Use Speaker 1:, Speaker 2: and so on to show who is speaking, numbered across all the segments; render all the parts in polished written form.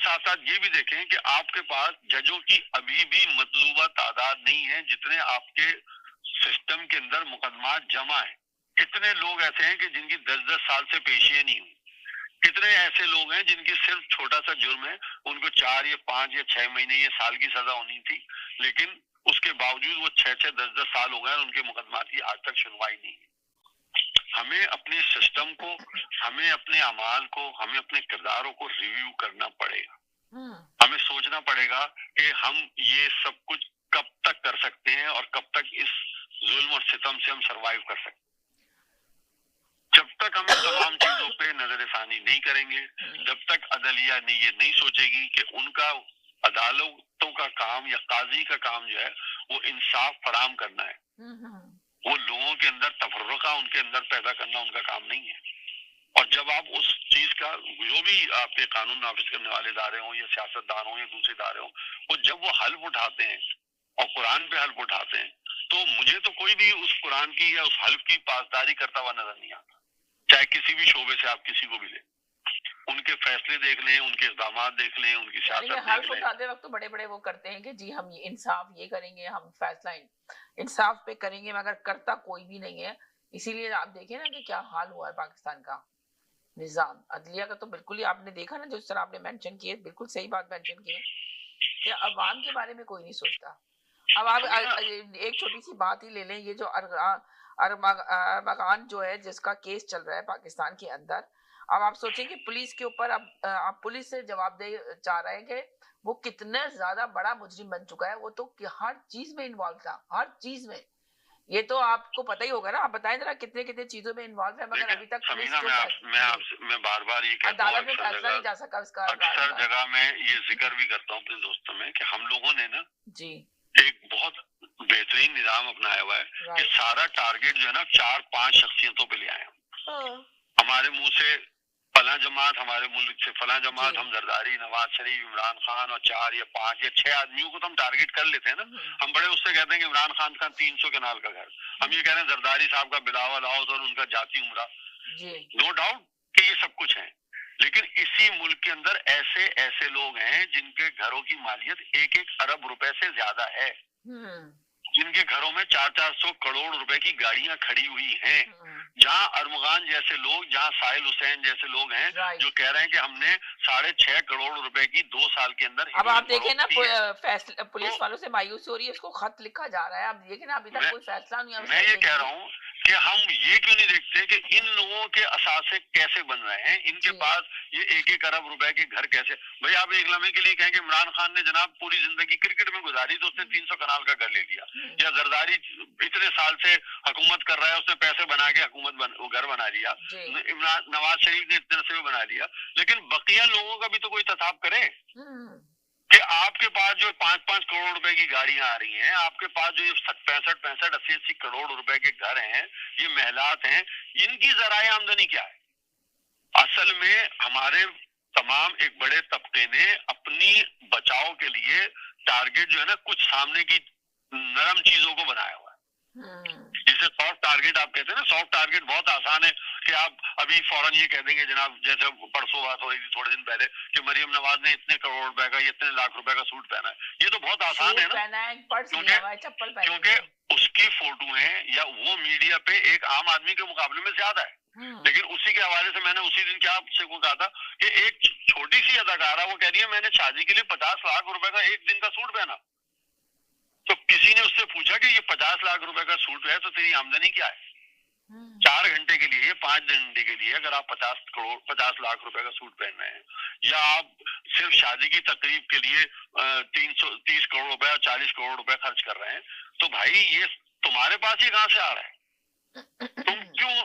Speaker 1: साथ साथ ये भी देखें कि आपके पास जजों की अभी भी मतलूबा तादाद नहीं है जितने आपके सिस्टम के अंदर मुकदमा जमा है। कितने लोग ऐसे हैं कि जिनकी 10-10 साल से पेशियां नहीं हुई, कितने ऐसे लोग हैं जिनकी सिर्फ छोटा सा जुर्म है, उनको 4 या 5 या 6 महीने या साल की सजा होनी थी, लेकिन उसके बावजूद वो 6-6 10-10 साल हो गए और उनके मुकदमा की आज तक सुनवाई नहीं है। हमें अपने सिस्टम को, हमें अपने अमाल को, हमें अपने किरदारों को रिव्यू करना पड़ेगा। हमें सोचना पड़ेगा कि हम ये सब कुछ कब तक कर सकते हैं और कब तक इस जुल्म और सितम से हम सरवाइव कर सकते हैं। जब तक हम इन तमाम चीजों पे नजरसानी नहीं करेंगे, जब तक अदलिया ने ये नहीं सोचेगी कि उनका अदालतों का काम या काजी का काम जो है वो इंसाफ फराम करना है, वो लोगों के अंदर तफर्रुका उनके अंदर पैदा करना उनका काम नहीं है। और जब आप उस चीज का, जो भी आपके कानून नाफिज करने वाले इदारे हों या सियासतदान हों या दूसरे इदारे हों, वो जब वो हल्फ उठाते हैं और कुरान पे हल्फ उठाते हैं, तो मुझे तो कोई भी उस कुरान की या उस हल्फ की पासदारी करता हुआ नजर नहीं आता। चाहे किसी भी शोबे से आप किसी को भी ले, उनके फैसले देख लें, उनके इक़दाम देख लें, उनकी सियासत देख
Speaker 2: हल्फ उठाते वक्त तो बड़े बड़े वो करते हैं कि जी हम इंसाफ ये करेंगे, हम फैसला इंसाफ पे करेंगे, मगर करता कोई भी नहीं है। इसीलिए आप देखिए ना कि क्या हाल हुआ है पाकिस्तान का निजाम अदलिया का। तो बिल्कुल ही आपने देखा ना, जिस तरह आपने मेंशन किए, बिल्कुल सही बात मेंशन की है कि अवाम के बारे में कोई नहीं सोचता। अब आप एक छोटी सी बात ही ले लें, ये जो अरमगान जो है जिसका केस चल रहा है पाकिस्तान के अंदर, अब आप सोचें कि पुलिस के ऊपर अब पुलिस से जवाब दे चाह रहे हैं कि वो कितना ज्यादा बड़ा मुजरिम बन चुका है, वो तो हर चीज में इन्वॉल्व था, हर चीज में। ये तो आपको पता ही होगा ना, आप बताएं जरा कितने कितने चीजों में इन्वॉल्व है, मगर अभी तक पुलिस
Speaker 1: मैं बार बार ये कहता हूं,
Speaker 2: अदालत में फैसला नहीं जा सका उसका।
Speaker 1: अक्सर जगह में ये जिक्र भी करता हूँ अपने दोस्तों में कि हम लोगों ने ना
Speaker 2: जी
Speaker 1: एक बहुत बेहतरीन निजाम अपनाया हुआ है कि सारा टारगेट जो है ना 4-5 शख्सियतों पे ले आए हम। हमारे मुंह से फला जमात, हमारे मुल्क से फला जमात, हम जरदारी, नवाज शरीफ, इमरान खान और 4 या 5 या 6 आदमियों को तो हम टारगेट कर लेते हैं ना। हम बड़े उससे कहते हैं कि इमरान खान का 300 कनाल का घर, हम ये कह रहे हैं जरदारी साहब का बिलावल हाउस और उनका जाती उमरा। नो डाउट कि ये सब कुछ है, लेकिन इसी मुल्क के अंदर ऐसे ऐसे लोग हैं जिनके घरों की मालियत 1-1 अरब रुपए से ज्यादा है, जिनके घरों में 400-400 करोड़ रुपए की गाड़ियां खड़ी हुई हैं, जहां अरमगान जैसे लोग, जहां साहिल हुसैन जैसे लोग हैं जो कह रहे हैं कि हमने 6.5 करोड़ रुपए की 2 साल के अंदर।
Speaker 2: अब आप देखें ना, पुलिस वालों से मायूसी हो रही है, इसको खत लिखा जा रहा है, अब देखिए ना अभी तक कोई फैसला नहीं है।
Speaker 1: मैं ये कह रहा हूँ कि हम ये क्यों नहीं देखते कि इन लोगों के असासे कैसे बन रहे हैं, इनके पास ये 1-1 अरब रुपए के घर कैसे। भाई आप एक लम्हे के लिए कहें कि इमरान खान ने जनाब पूरी जिंदगी क्रिकेट में गुजारी तो उसने 300 कनाल का घर ले लिया, या जरदारी इतने साल से हुकूमत कर रहा है, उसने पैसे बना के घर बना लिया, इमरान नवाज शरीफ ने इतने से बना लिया, लेकिन बकिया लोगों का भी तो कोई तसाब करे कि आपके पास जो 5-5 करोड़ रुपए की गाड़ियां आ रही हैं, आपके पास जो 65-65, 80-80 करोड़ रुपए के घर हैं, ये महलात हैं, इनकी जराए आमदनी क्या है? असल में हमारे तमाम एक बड़े तबके ने अपनी बचाव के लिए टारगेट जो है ना कुछ सामने की नरम चीजों को बनाया हुआ है, जिसे सॉफ्ट टारगेट आप कहते हैं ना। सॉफ्ट टारगेट बहुत आसान है कि आप अभी फौरन ये कह देंगे जनाब, जैसे परसों बात हो रही थी थोड़े दिन पहले कि मरियम नवाज ने इतने करोड़ रुपए का, इतने लाख रुपए का सूट पहना है, ये तो बहुत आसान है ना, क्योंकि उसकी फोटो है या वो मीडिया पे एक आम आदमी के मुकाबले में ज्यादा है। लेकिन उसी के हवाले से मैंने उसी दिन क्या आपसे को कहा था कि एक छोटी सी अदाकारा वो कह रही है मैंने शादी के लिए 50 लाख रुपए का एक दिन का सूट पहना, तो किसी ने उससे पूछा कि ये 50 लाख रुपए का सूट है तो तेरी आमदनी क्या है? 4 घंटे के लिए, 5 घंटे के लिए अगर आप 50 लाख रुपए का सूट पहन रहे हैं, या आप सिर्फ शादी की तकरीब के लिए 330 करोड़ रुपए और 40 करोड़ रुपए खर्च कर रहे हैं, तो भाई ये तुम्हारे पास ही कहां से आ रहा है? तुम क्यों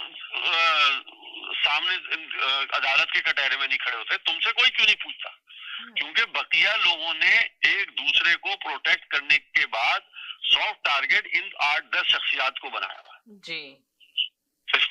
Speaker 1: सामने अदालत के कटहरे में नहीं खड़े होते? तुमसे कोई क्यों नहीं पूछता? क्योंकि बकिया लोगों ने एक दूसरे को प्रोटेक्ट करने के बाद सॉफ्ट टारगेट इन 8-10 शख्सियात को बनाया हुआ जी।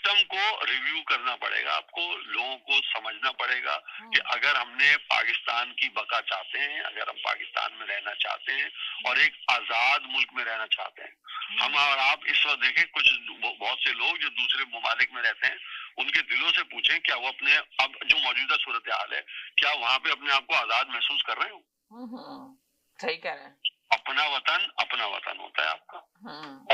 Speaker 1: सिस्टम को रिव्यू करना पड़ेगा, आपको लोगों को समझना पड़ेगा कि अगर हमने पाकिस्तान की बका चाहते हैं, अगर हम पाकिस्तान में रहना चाहते हैं और एक आजाद मुल्क में रहना चाहते हैं, हम और आप इस वक्त देखें कुछ बहुत से लोग जो दूसरे ममालिक में रहते हैं, उनके दिलों से पूछें क्या वो अपने अब जो मौजूदा सूरत हाल है, क्या वहां पे अपने आप को आजाद महसूस कर रहे हो?
Speaker 2: सही कह रहे हैं।
Speaker 1: अपना वतन होता है आपका,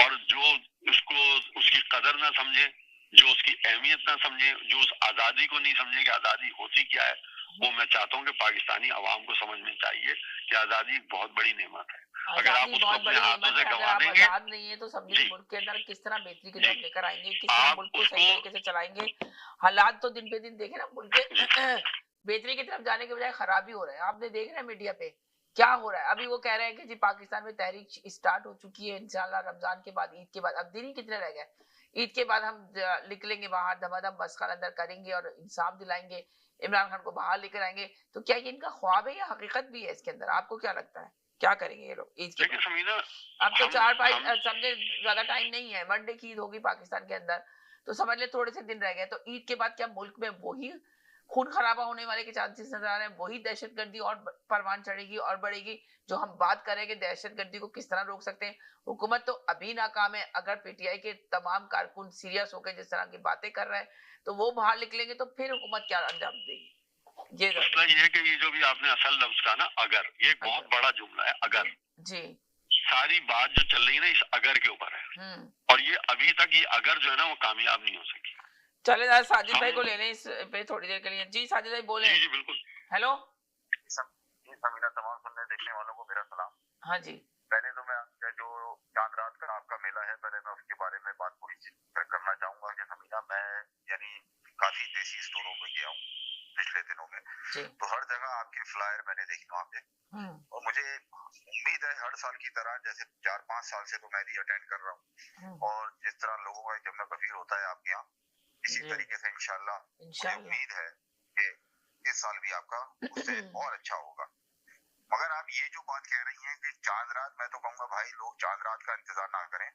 Speaker 1: और जो उसको उसकी कदर ना समझे, जो उसकी अहमियत ना समझे, जो उस आजादी को नहीं समझे कि आजादी होती क्या है, वो मैं चाहता हूँ कि पाकिस्तानी अवाम को समझनी चाहिए कि आजादी एक बहुत बड़ी नेमत है। अगर आप उसको अपने हाथों से गंवा देंगे,
Speaker 2: आजाद नहीं है तो समझिए मुल्क के अंदर किस तरह बेहतरी की तरफ लेकर आएंगे, किस तरह मुल्क को सही तरीके से चलाएंगे। हालात तो दिन पे दिन देखे ना मुल्क के बेहतरी की तरफ जाने के बजाय खराबी हो रहा है। आपने देख रहे हैं मीडिया पे क्या हो रहा है। अभी वो कह रहे हैं कि जी पाकिस्तान में तहरीक स्टार्ट हो चुकी है, इंशाल्लाह रमजान के बाद, ईद के बाद, अब दिन ही कितने रह गए, ईद के बाद हम निकलेंगे बाहर, धमाधम बस का अंदर करेंगे और इंसाफ दिलाएंगे, इमरान खान को बाहर लेकर आएंगे। तो क्या ये इनका ख्वाब है या हकीकत भी है इसके अंदर? आपको क्या लगता है क्या करेंगे ये लोग ईद के बाद? अब तो 4-5 समझे ज्यादा टाइम नहीं है, मंडे की ईद होगी पाकिस्तान के अंदर, तो समझ ले थोड़े से दिन रह गए। तो ईद के बाद क्या मुल्क में वही खून खराबा होने वाले के चांसेस नजर आ रहे हैं, वही दहशतगर्दी और परवान चढ़ेगी और बढ़ेगी? जो हम बात करेंगे दहशतगर्दी को किस तरह रोक सकते हैं, हुकूमत तो अभी नाकाम है। अगर पीटीआई के तमाम कारकुन सीरियस होकर जिस तरह की बातें कर रहे हैं तो वो बाहर निकलेंगे तो फिर हुकूमत क्या अंजाम देगी? ये
Speaker 1: मसला ये है कि ये जो भी आपने असल लफ्ज का ना, अगर, ये एक बहुत बड़ा जुमला है। अगर जी सारी बात जो चल रही है ना इस अगर के ऊपर है, और ये अभी तक ये अगर जो है ना वो कामयाब नहीं हो सकी।
Speaker 2: चले साजिद भाई को ले लें इस पे थोड़ी देर के लिए। जी साजिद भाई बोले।
Speaker 1: जी बिल्कुल।
Speaker 2: हेलो
Speaker 1: समीना, तमाम सुनने देखने वालों को मेरा सलाम।
Speaker 2: हाँ जी।
Speaker 1: पहले तो मैं जो चांद रात का आपका मेला है, पहले मैं उसके बारे में बात थोड़ी सी करना चाहूंगा कि समीना, मैं यानी काफी देसी स्टोरों में गया हूँ पिछले दिनों में, तो हर जगह आपके फ्लायर मैंने देखे वहाँ पे, और मुझे उम्मीद है हर साल की तरह, जैसे 4-5 साल से तो मैं भी अटेंड कर रहा हूँ, और जिस तरह लोगों का जमना कबीर होता है आपके यहाँ, इसी तरीके से इंशाल्लाह उम्मीद है कि इस साल भी आपका उससे और अच्छा होगा। मगर आप ये जो बात कह रही हैं कि चांद रात, मैं तो कहूँगा भाई लोग चांद रात का इंतजार ना करें,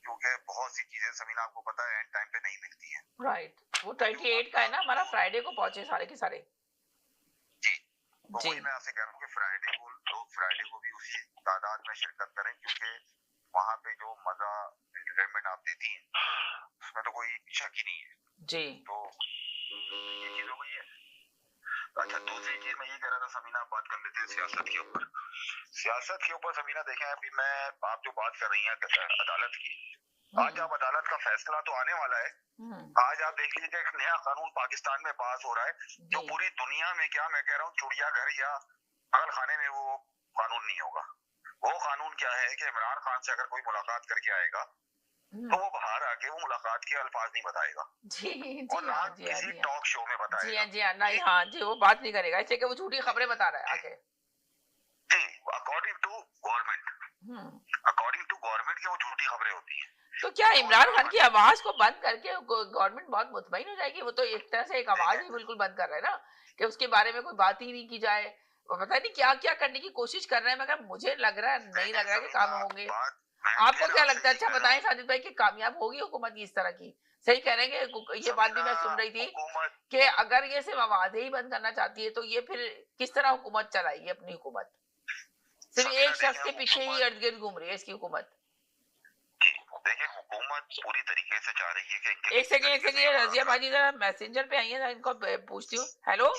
Speaker 1: क्योंकि बहुत सी चीजें समीना आपको पता है एंड टाइम पे नहीं मिलती हैं।
Speaker 2: राइट, वो 28 का है ना हमारा, फ्राइडे को पहुंचे सारे के सारे।
Speaker 1: जी, तो वही मैं आपसे कह रहा हूँ कि फ्राइडे को लोग फ्राइडे को भी उसी तादाद में शिरकत करें, क्योंकि वहाँ पे जो मजा एंटरटेनमेंट आप देती हैं उसमें तो कोई शक ही नहीं है जी। तो ये चीज हो गई है। अच्छा, दूसरी चीज मैं ये कह रहा था समीना, बात कर लेते हैं सियासत के ऊपर। सियासत के ऊपर समीना देखें, अभी मैं आप जो बात कर रही हैं अदालत की, आज आप अदालत का फैसला तो आने वाला है। आज आप देख लीजिए एक नया कानून पाकिस्तान में पास हो रहा है, जो पूरी दुनिया में, क्या मैं कह रहा हूँ, चिड़ियाघर या पागल खाने में वो कानून नहीं होगा। वो कानून क्या है कि इमरान खान से अगर कोई मुलाकात करके आएगा तो वो बाहर आके वो मुलाकात के अल्फाज नहीं बताएगा जी, और ना किसी टॉक शो में बताएगा
Speaker 2: जी नहीं, हाँ जी, वो बात नहीं करेगा, इसलिए कि वो झूठी खबरें बता रहा है आके
Speaker 1: जी। अकॉर्डिंग टू गवर्नमेंट की वो झूठी खबरें होती हैं।
Speaker 2: तो क्या इमरान खान की आवाज को बंद करके गवर्नमेंट बहुत मुतमईन हो जाएगी? वो तो एक तरह से एक आवाज ही बिल्कुल बंद कर रहा है ना, कि उसके बारे में कोई बात ही नहीं की जाए। पता नहीं क्या क्या करने की कोशिश कर रहे हैं, मगर मुझे लग रहा है नहीं लग रहा है कि काम होंगे। आपको क्या लगता है? अच्छा बताएं साजिद भाई कि कामयाब होगी हुकूमत की इस तरह की? सही कह रहे हैं कि ये बात भी मैं सुन रही थी कि अगर ये सिर्फ आवाजें ही बंद करना चाहती है तो ये फिर किस तरह हुकूमत चलाएगी अपनी हुकूमत? सिर्फ एक शख्स के पीछे ही इर्द गिर्द घूम रही है इसकी हुकूमत।
Speaker 1: देखिए हुकूमत पूरी तरीके से चाह रही है कि
Speaker 2: एक सेकंड रजिया भाजी जरा मैसेंजर पे आई है, इनको पूछती हूँ। हेलो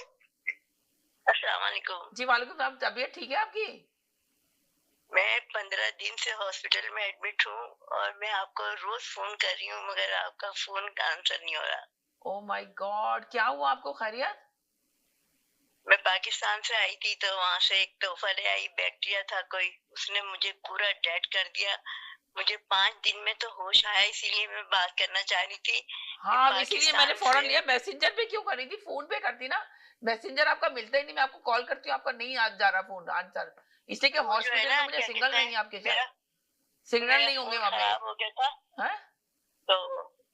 Speaker 3: अस्सलाम वालेकुम।
Speaker 2: जी वालेकुम सलाम। तबीयत ठीक है आपकी?
Speaker 3: मैं 15 दिन से हॉस्पिटल में एडमिट हूँ और मैं आपको रोज फोन कर रही हूँ, मगर आपका फोन आंसर नहीं हो रहा।
Speaker 2: ओह माय गॉड, क्या हुआ आपको? खैरियत?
Speaker 3: मैं पाकिस्तान से आई थी तो वहाँ से एक तोहफा ले आई, बैक्टीरिया था कोई, उसने मुझे पूरा डेड कर दिया। मुझे 5 दिन में तो होश आया, इसीलिए मैं बात करना चाह रही थी।
Speaker 2: हाँ, इसीलिए मैंने फौरन लिया। मैसेंजर पे क्यों कर रही थी? फोन पे करती ना, मैसेंजर आपका मिलता ही नहीं। मैं आपको कॉल करती हूँ, आपका नहीं जा रहा फोन आंसर, इसलिए कि हॉस्पिटल में मुझे सिग्नल नहीं है आपके साथ, सिग्नल नहीं होंगे वहाँ पे।
Speaker 3: खराब हो गया था
Speaker 2: है?
Speaker 3: तो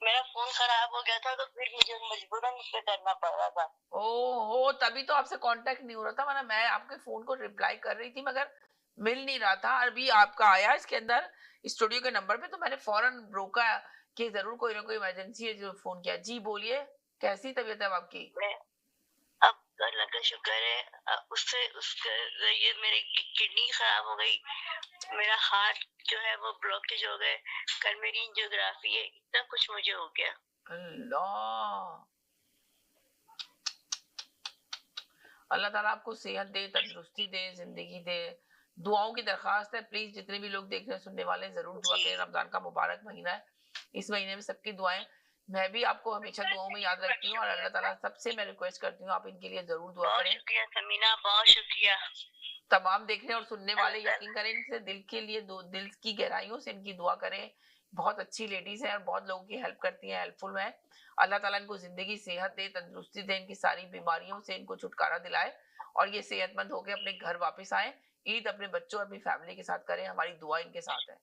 Speaker 3: मेरा फोन खराब हो गया था, तो फिर मुझे मजबूरन उससे करना पड़ रहा था।
Speaker 2: ओहो, तभी तो आपसे कांटेक्ट नहीं हो रहा था, वरना मैं आपके फोन को रिप्लाई कर रही थी मगर मिल नहीं रहा था। अभी आपका आया इसके अंदर स्टूडियो के नंबर पे, तो मैंने फौरन रोका कि जरूर कोई ना कोई इमरजेंसी है जो फोन किया। जी बोलिए, कैसी तबीयत है अब आपकी?
Speaker 3: मैं अब अल्लाह का शुक्र है, उससे उसके ये मेरी किडनी खराब हो गई, मेरा हार्ट जो है वो ब्लॉकेज हो गए, कल मेरी एंजियोग्राफी है, इतना कुछ मुझे हो गया।
Speaker 2: अल्लाह, अल्लाह ताला आपको सेहत दे, तंदुरुस्ती दे, जिंदगी दे। दुआओं की दरखास्त है, प्लीज जितने भी लोग देख रहे सुनने वाले हैं, जरूर दुआ करें। रमजान का मुबारक महीना है, इस महीने में सबकी दुआएं, मैं भी आपको हमेशा दुआओं में याद रखती हूँ, और अल्लाह ताला सबसे मैं रिक्वेस्ट करती हूँ आप इनके लिए जरूर दुआ
Speaker 3: बहुत
Speaker 2: करें।
Speaker 3: शुक्रिया समीना, बहुत शुक्रिया।
Speaker 2: तमाम देखने और सुनने वाले यकीन करें, इनसे दिल के लिए दिल की गहराइयों से इनकी दुआ करें। बहुत अच्छी लेडीज हैं और बहुत लोगों की हेल्प करती हैं, हेल्पफुल है। अल्लाह ताला इनको जिंदगी, सेहत दे, तंदुरुस्ती दे, इनकी सारी बीमारियों से इनको छुटकारा दिलाए और ये सेहतमंद होकर अपने घर वापस आए। ईद अपने बच्चों, अपनी फैमिली के साथ करें, हमारी दुआ इनके साथ है।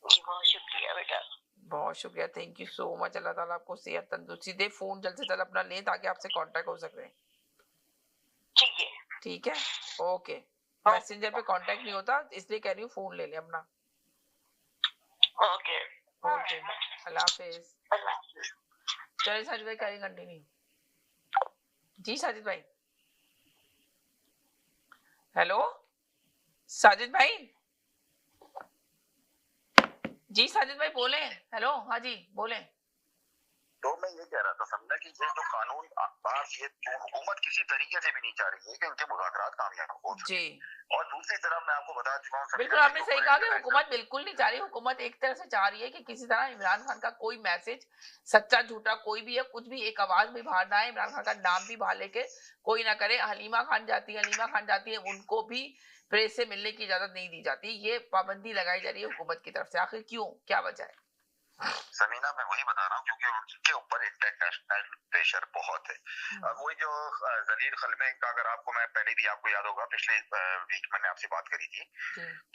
Speaker 3: जी बहुत शुक्रिया बेटा,
Speaker 2: बहुत शुक्रिया, थैंक यू सो मच। अल्लाह ताला आपको सेहत तंदुरुस्ती दे। फोन जल्द से जल्द अपना लें ताकि आपसे कांटेक्ट हो सके।
Speaker 3: ठीक है
Speaker 2: ठीक है, ओके। मैसेंजर पे कांटेक्ट नहीं होता, इसलिए कह रही हूँ फोन ले ले अपना।
Speaker 3: ओके
Speaker 2: ओके, अल्लाह हाफिज।
Speaker 3: अल्लाह हाफिज।
Speaker 2: चलिए साजिद भाई, करें कंटिन्यू। जी साजिद भाई, हेलो साजिद भाई, जी साजिद भाई बोले। हेलो, हाँ जी बोले।
Speaker 1: तो मैं ये कह रहा था समझा कि ये जो कानून बात ये हुकूमत किसी तरीके से भी नहीं चाह रही है कि इनके मुज़ाकरात कामयाब हो
Speaker 2: जी,
Speaker 1: और दूसरी तरफ मैं आपको बता चुका हूँ
Speaker 2: बिल्कुल आपने सही कहा कि हुकूमत बिल्कुल नहीं चाह रही। हुकूमत एक तरह से चाह रही है कि किसी तरह इमरान खान का कोई मैसेज, सच्चा झूठा कोई भी है, कुछ भी एक आवाज भी बाहर ना आए, इमरान खान का नाम भी बाहर लेके कोई ना करे। हलीमा खान जाती है, उनको भी प्रेस से मिलने की इजाजत नहीं दी जाती। ये पाबंदी लगाई जा रही है हुकूमत की तरफ से, आखिर क्यों, क्या वजह है?
Speaker 1: समीना मैं वही बता रहा हूँ क्योंकि उनके ऊपर इंटरनेशनल प्रेशर बहुत है। वही जो जलील खलमे का, अगर आपको मैं पहले भी आपको याद होगा पिछले वीक मैंने आपसे बात करी थी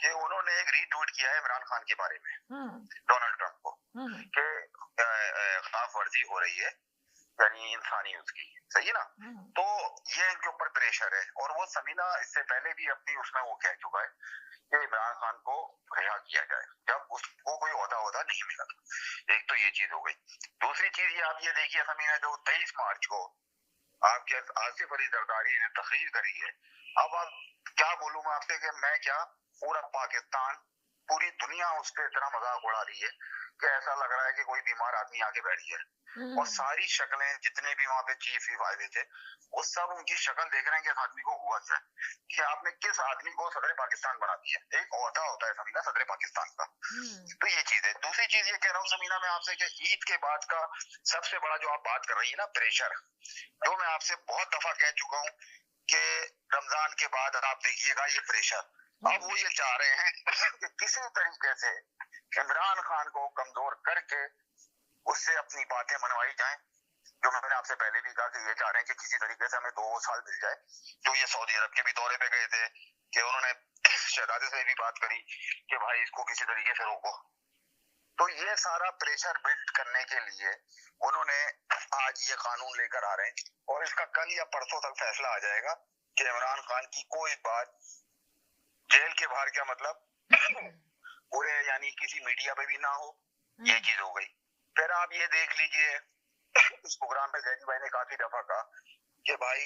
Speaker 1: कि उन्होंने एक रीट्वीट किया है इमरान खान के बारे में, डोनाल्ड ट्रंप को, कि खिलाफ वर्जी हो रही है यानी इंसानी उसकी, सही है ना। तो ये इनके ऊपर प्रेशर है और वो समीना इससे पहले भी अपनी उसमें वो कह चुका है कि इमरान खान को रिहा किया जाए जब उसको कोई ओहदा नहीं मिला। एक तो ये चीज हो गई। दूसरी चीज ये आप ये देखिए समीना, जो 23 मार्च को आपके आसिफ अली जरदारी ने तकरीर करी है। अब आप क्या बोलूं मैं आपसे कि मैं क्या, पूरा पाकिस्तान, पूरी दुनिया उस पर इतना मजाक उड़ा रही है कि ऐसा लग रहा है कि कोई बीमार आदमी आके बैठ गया है। और सारी शक्लें जितने भी वहां पे चीफ आए थे वो सब उनकी शक्ल देख रहे हैं कि इस आदमी को हुआ क्या है, कि आपने किस आदमी को सदर पाकिस्तान बना दिया। एक ओहदा होता है समीना सदर पाकिस्तान का। तो ये चीज है। दूसरी चीज ये कह रहा हूँ समीना मैं आपसे कि ईद के बाद का सबसे बड़ा जो आप बात कर रही है ना, प्रेशर, जो मैं आपसे बहुत दफा कह चुका हूँ कि रमजान के बाद आप देखिएगा ये प्रेशर, अब वो ये चाह रहे हैं कि किसी तरीके से इमरान खान को कमजोर करके उससे अपनी बातें मनवाई जाएं। जो मैंने आपसे पहले भी कहा कि ये चाह रहे हैं कि किसी तरीके से हमें 2 साल मिल जाए। तो ये सऊदी अरब के भी दौरे पे गए थे कि उन्होंने शहजादे से भी बात करी कि भाई इसको किसी तरीके से रोको। तो ये सारा प्रेशर बिल्ड करने के लिए उन्होंने आज ये कानून लेकर आ रहे हैं और इसका कल या परसों तक फैसला आ जाएगा कि इमरान खान की कोई बात जेल के बाहर, क्या मतलब पूरे यानी किसी मीडिया पे भी ना हो। ये चीज हो गई। फिर आप ये देख लीजिए इस प्रोग्राम पे जैदी भाई ने काफी दफा कहा कि भाई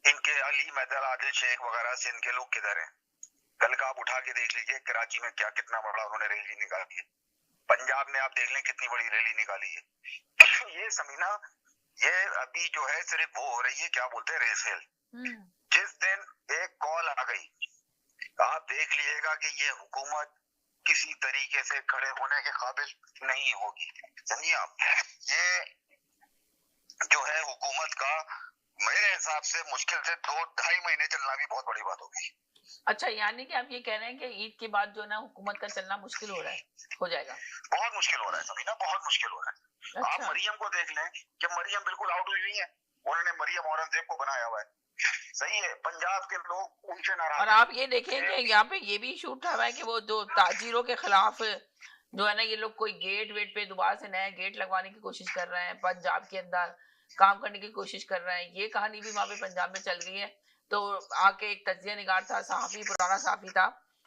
Speaker 1: इनके अली मैदल, आदिल शेख वगैरह से इनके लोग किधर हैं। कल का आप उठा के देख लीजिए कराची में क्या कितना बड़ा उन्होंने रैली निकाली है। पंजाब में आप देख लें कितनी बड़ी रैली निकाली है। ये समीना ये अभी जो है सिर्फ वो हो रही है, क्या बोलते हैं, रेसेल। जिस दिन एक कॉल आ गई आप देख लीजिएगा कि ये हुकूमत किसी तरीके से खड़े होने के काबिल नहीं होगी। समझिए आप, ये जो है हुकूमत का मेरे हिसाब से मुश्किल से 2-2.5 महीने चलना भी बहुत बड़ी बात होगी।
Speaker 2: अच्छा, यानी कि आप ये कह रहे हैं कि ईद के बाद जो ना हुकूमत का चलना मुश्किल हो रहा है, हो जाएगा, बहुत
Speaker 1: मुश्किल हो रहा है समीना, बहुत मुश्किल हो रहा है।
Speaker 2: अच्छा।
Speaker 1: आप मरियम को देख लें कि मरियम बिल्कुल आउट हुई है, उन्होंने मरियम औरंगजेब को बनाया हुआ है, सही है। पंजाब के लोग उनसे नाराज।
Speaker 2: और आप ये देखें कि यहाँ पे ये भी इशू उठा हुआ है कि वो जो ताजिरों के खिलाफ जो है ना, ये लोग कोई गेट वेट पे दोबारा से नया गेट लगवाने की कोशिश कर रहे हैं, पंजाब के अंदर काम करने की कोशिश कर रहे हैं। ये कहानी भी वहां पे पंजाब में चल रही है। तो आके एक तजिया निगार था, सहाफी, पुराना सहाफी था,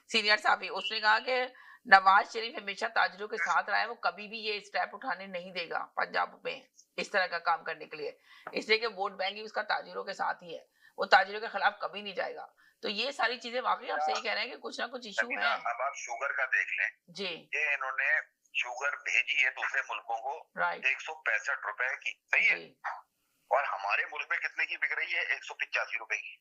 Speaker 2: सीनियर सहाफी, उसने कहा कि नवाज शरीफ हमेशा ताजिरों के साथ रहा है, वो कभी भी ये स्टेप उठाने नहीं देगा पंजाब में इस तरह का काम करने के लिए, इसलिए कि वोट बैंक ही उसका ताजिरों के साथ ही है, वो ताजिरों के खिलाफ कभी नहीं जाएगा। तो ये सारी चीजें वाकई आप सही कह रहे हैं कि कुछ ना कुछ इशू है।
Speaker 4: अब आप शुगर का देख लें
Speaker 2: जी,
Speaker 4: ये इन्होंने शुगर भेजी है दूसरे मुल्कों को
Speaker 2: राइट,
Speaker 4: 165 रुपए की, सही है,
Speaker 2: जी,
Speaker 4: और हमारे मुल्क में कितने की बिक रही है? 185 रुपए की।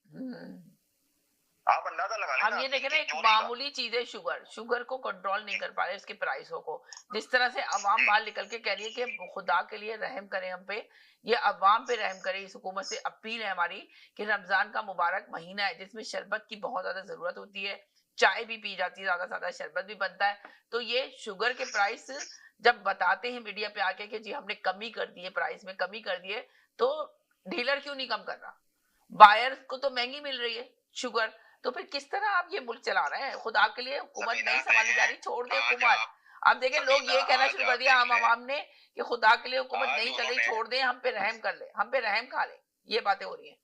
Speaker 4: आप अंदाजा लगा लेना।
Speaker 2: अब ये देखें ना, एक
Speaker 4: चोरी का
Speaker 2: मामूली चीज है शुगर को कंट्रोल नहीं कर पा रहे उसके प्राइसों को, जिस तरह से अवाम बाहर निकल के कह रही है कि खुदा के लिए रहम करें हम पे, ये अवाम पे रहम करें। इस हुकूमत से अपील है हमारी कि रमजान का मुबारक महीना है जिसमें शरबत की बहुत ज्यादा जरूरत होती है, चाय भी पी जाती है ज्यादा से ज्यादा, शरबत भी बनता है, तो ये शुगर के प्राइस जब बताते हैं मीडिया पे आके कि जी हमने कमी कर दी है, प्राइस में कमी कर दी है, तो डीलर क्यों नहीं कम कर रहा? बायर को तो महंगी मिल रही है शुगर, तो फिर किस तरह आप ये मुल्क चला रहे हैं? खुदा के लिए हुकूमत नहीं संभाली जा रही, छोड़ दे हुकूमत। अब देखें लोग ये कहना शुरू कर दिया आम आवाम ने कि खुदा के लिए हुकूमत नहीं चल रही, छोड़ दे, हम पे रहम कर ले, हम पे रहम खा ले, ये बातें हो रही हैं।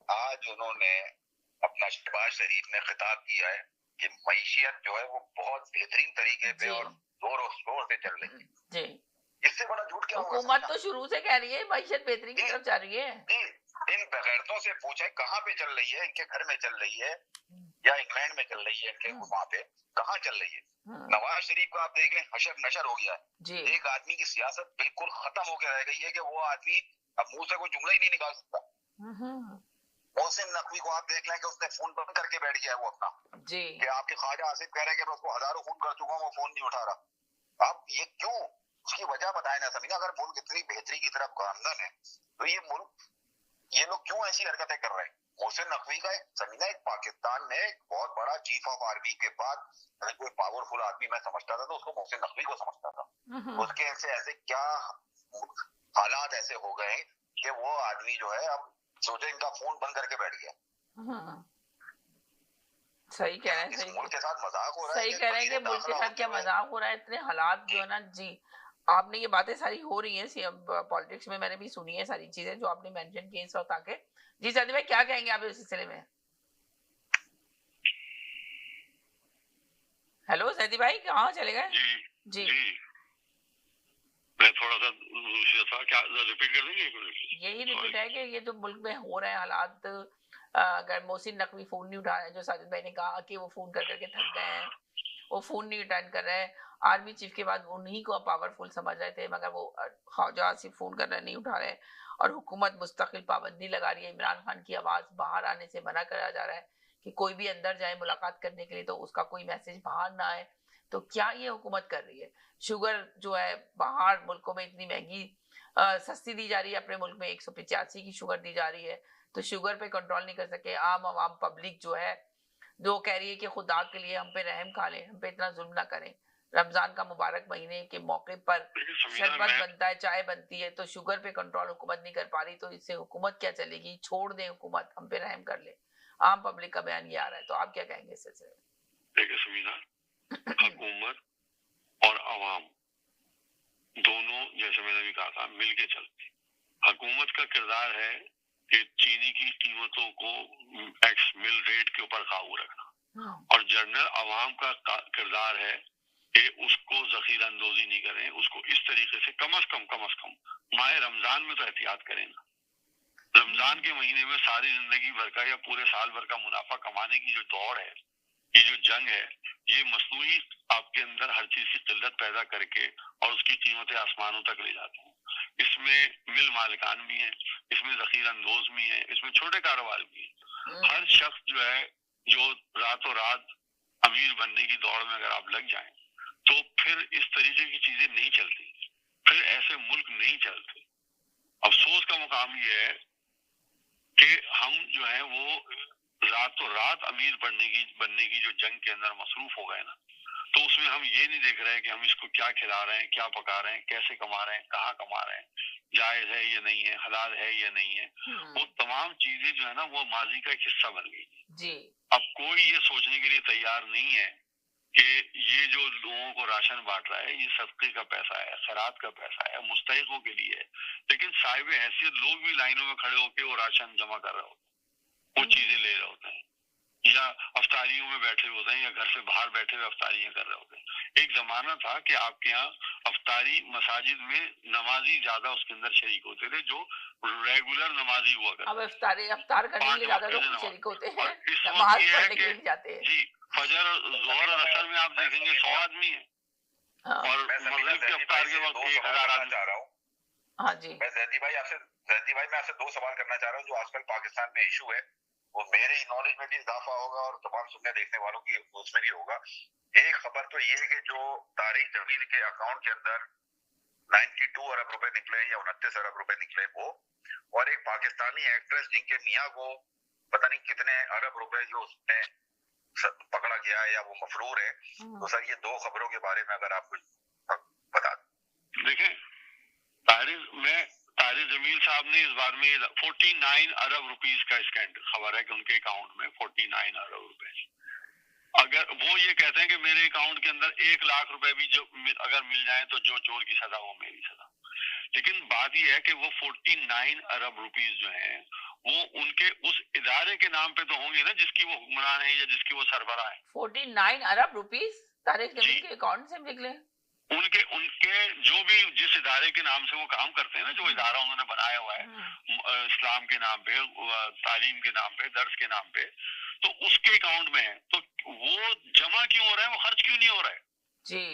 Speaker 4: आज उन्होंने अपना शहबाज शरीफ ने खिताब किया है कि मईशियत जो है वो बहुत बेहतरीन तरीके पे और जोर शोर से चल रही है।
Speaker 2: जी,
Speaker 4: इससे बड़ा झूठ क्या होगा?
Speaker 2: हुकूमत तो शुरू से कह रही है मईशत बेहतरी की तरफ जा रही है।
Speaker 4: इन बगैरतों से पूछे कहाँ पे चल रही है, इनके घर में चल रही है या इंग्लैंड में चल रही है, इनके वहाँ पे कहाँ चल रही है? नवाज शरीफ का आप देख लें, हशर नशर हो गया है। एक आदमी की सियासत बिल्कुल खत्म होकर रह गई है कि वो आदमी अब मुंह से कोई जुमला ही नहीं निकाल सकता। मोहसिन नकवी को आप देख लें कि उसने फोन बंद करके बैठ गया है वो अपना,
Speaker 2: जी, कि
Speaker 4: आपके ख्वाजा आसिफ कह रहे हैं कि मैं उसको हजारों फोन कर चुका हूँ, वो फोन नहीं उठा रहा। आप ये क्यों? उसकी वजह बताए ना समीना। अगर मुल्क इतनी बेहतरी की तरफ गामजन है तो ये मुल्क, ये लोग क्यों ऐसी हरकतें कर रहे हैं? मोहसिन नकवी का एक समीना, एक पाकिस्तान में एक बहुत बड़ा चीफ ऑफ आर्मी के बाद अगर कोई पावरफुल आदमी मैं समझता था तो उसको मोहसिन नकवी को समझता था। उसके ऐसे क्या हालात ऐसे हो गए कि वो आदमी जो है अब सोचे इनका फोन बंद करके बैठ गया।
Speaker 2: सही कह रहे हैं, सही
Speaker 4: मुल्क के साथ मजाक हो रहा है।
Speaker 2: सही कह रहे हैं कि मुल्क के साथ क्या मजाक हो रहा है, इतने हालात जो है ना। जी, आपने ये बातें सारी हो रही हैं पॉलिटिक्स में, मैंने भी सुनी है सारी चीजें जो आपने मेंशन की इस वक्त आके। जी सदी भाई, क्या कहेंगे आप इस सिलसिले में? हेलो सदी भाई, कहाँ चले गए?
Speaker 1: जी मैं थोड़ा सा क्या रिपीट कर देंगे?
Speaker 2: यही रिपीट है कि ये जो मुल्क में हो रहे हैं हालात, अगर मोहसिन नकवी फोन नहीं उठा रहे, जो साजिद भाई ने कहा कि वो फोन कर करके थक गए हैं, वो फोन नहीं अटेंड कर रहे हैं। आर्मी चीफ के बाद उन्हीं को पावरफुल समझ रहे थे, मगर वो ख्वाजा आसिफ फोन कर रहे नहीं उठा रहे, और हुकूमत मुस्तकिल पाबंदी लगा रही है। इमरान खान की आवाज बाहर आने से मना करा जा रहा है कि कोई भी अंदर जाए मुलाकात करने के लिए तो उसका कोई मैसेज बाहर ना आए। तो क्या ये हुकूमत कर रही है? शुगर जो है बाहर मुल्कों में इतनी महंगी सस्ती दी जा रही है, अपने मुल्क में 185 की शुगर दी जा रही है, तो शुगर पे कंट्रोल नहीं कर सके। आम आवाम पब्लिक जो है जो कह रही है कि खुदा के लिए हम पे रहम खा लें, हम पे इतना जुल्म ना करें, रमजान का मुबारक महीने के मौके पर शरबत बनता है, चाय बनती है, तो शुगर पे कंट्रोल हुकूमत नहीं कर पा रही, तो इससे हुकूमत क्या चलेगी? छोड़ दें हुकूमत, हम पे रहम कर ले। आम पब्लिक का बयान ये आ रहा है, तो आप क्या कहेंगे इस सिलसिले में?
Speaker 1: देखिए समीना, हुकूमत और आवाम दोनों, जैसे मैंने भी कहा था, मिलके चलते। हुकूमत का किरदार है कि चीनी की कीमतों को एक्स मिल रेट के ऊपर काबू रखना, और जनरल आवाम का किरदार है कि उसको जखीरा अंदोजी नहीं करें, उसको इस तरीके से कम से कम माह रमजान में तो एहतियात करें ना। रमजान के महीने में सारी जिंदगी भर का या पूरे साल भर का मुनाफा कमाने की जो दौड़ है, ये जो जंग है, ये मसनूई आपके अंदर हर चीज की किल्लत पैदा करके और उसकी कीमतें आसमानों तक ले जाते हैं। इसमें मिल मालिकान भी हैं, इसमें जखीरा अंदोज भी हैं, इसमें छोटे कारोबार भी हैं। हर शख्स जो है, जो रातों रात अमीर बनने की दौड़ में अगर आप लग जाएं तो फिर इस तरीके की चीजें नहीं चलती, फिर ऐसे मुल्क नहीं चलते। अफसोस का मुकाम ये है कि हम जो है वो रातों रात अमीर बनने की जो जंग के अंदर मसरूफ हो गए ना, तो उसमें हम ये नहीं देख रहे हैं कि हम इसको क्या खिला रहे हैं, क्या पका रहे हैं, कैसे कमा रहे हैं, कहाँ कमा रहे हैं, जायज है या नहीं है, हलाल है या नहीं है। वो तमाम चीजें जो है ना वो माजी का एक हिस्सा बन गई जी। अब कोई ये सोचने के लिए तैयार नहीं है कि ये जो लोगों को राशन बांट रहा है ये सदके का पैसा है, खैरात का पैसा है, मुस्तहिकों के लिए है, लेकिन साहिब हैसियत लोग भी लाइनों में खड़े होकर वो राशन जमा कर रहे होते हैं, वो चीजें ले रहे होते हैं। या अफ्तारियों में बैठे होते हैं या घर से बाहर बैठे हुए अफ्तारियां कर रहे होते हैं। एक जमाना था कि आपके यहाँ अफ्तारी मसाजिद में नमाजी ज्यादा उसके अंदर शरीक होते थे, जो रेगुलर नमाजी हुआ
Speaker 2: अब
Speaker 1: करते
Speaker 2: इफ्तार करने के
Speaker 1: 5
Speaker 2: लिए ज्यादा
Speaker 1: वक्त
Speaker 2: लोग
Speaker 1: से नमाज।
Speaker 2: शरीक होते
Speaker 1: और
Speaker 2: हैं,
Speaker 1: इस वक्त
Speaker 2: नमाज
Speaker 1: ये है
Speaker 2: पढ़ने के
Speaker 1: कि
Speaker 2: लिए नहीं जाते हैं।
Speaker 1: जी फजर जोहर और असर में आप देखेंगे 100 आदमी है
Speaker 2: हाँ
Speaker 1: और
Speaker 4: मैं
Speaker 1: मगरिब के अफ्तार के वक्त 1000 आदमी।
Speaker 4: चाह रहा हूँ।
Speaker 2: हाँ जी,
Speaker 4: मैं जैदी भाई मैं आपसे 2 सवाल करना चाह रहा हूँ जो आजकल पाकिस्तान में इशू है, वो मेरे नॉलेज में भी इजाफा होगा और तमाम सुनने देखने वालों की उसमें भी होगा। एक खबर तो ये है कि जो तारिक जमील के अकाउंट के अंदर 92 अरब रुपए निकले या 29 अरब रुपए निकले वो, और एक पाकिस्तानी एक्ट्रेस जिनके मियाँ को पता नहीं कितने अरब रुपए जो उसने पकड़ा गया है या वो मफरूर है। तो सर ये 2 खबरों के बारे में अगर आप कुछ बता दें।
Speaker 1: देखें, तारिक जमील साहब ने इस बार में 49 अरब रुपीस का स्कैंडल खबर है कि उनके अकाउंट में 49 अरब रुपए। अगर वो ये कहते हैं कि मेरे अकाउंट के अंदर 1 लाख रुपए भी जो अगर मिल जाए तो जो चोर की सजा वो मेरी सजा। लेकिन बात यह है कि वो 49 अरब रुपीस जो है वो उनके उस इदारे के नाम पे तो होंगे ना जिसकी वो हुक्मरान है या जिसकी वो सरबराह है।
Speaker 2: 49 अरब रुपीस तारिक जमील के अकाउंट से निकले।
Speaker 1: उनके उनके जो भी जिस इदारे के नाम से वो काम करते हैं ना, जो इदारा उन्होंने बनाया हुआ है इस्लाम के नाम पे, तालीम के नाम पे, दर्स के नाम पे, तो उसके अकाउंट में है। तो वो जमा क्यों हो रहा है, वो खर्च क्यों नहीं हो रहा है
Speaker 2: जी?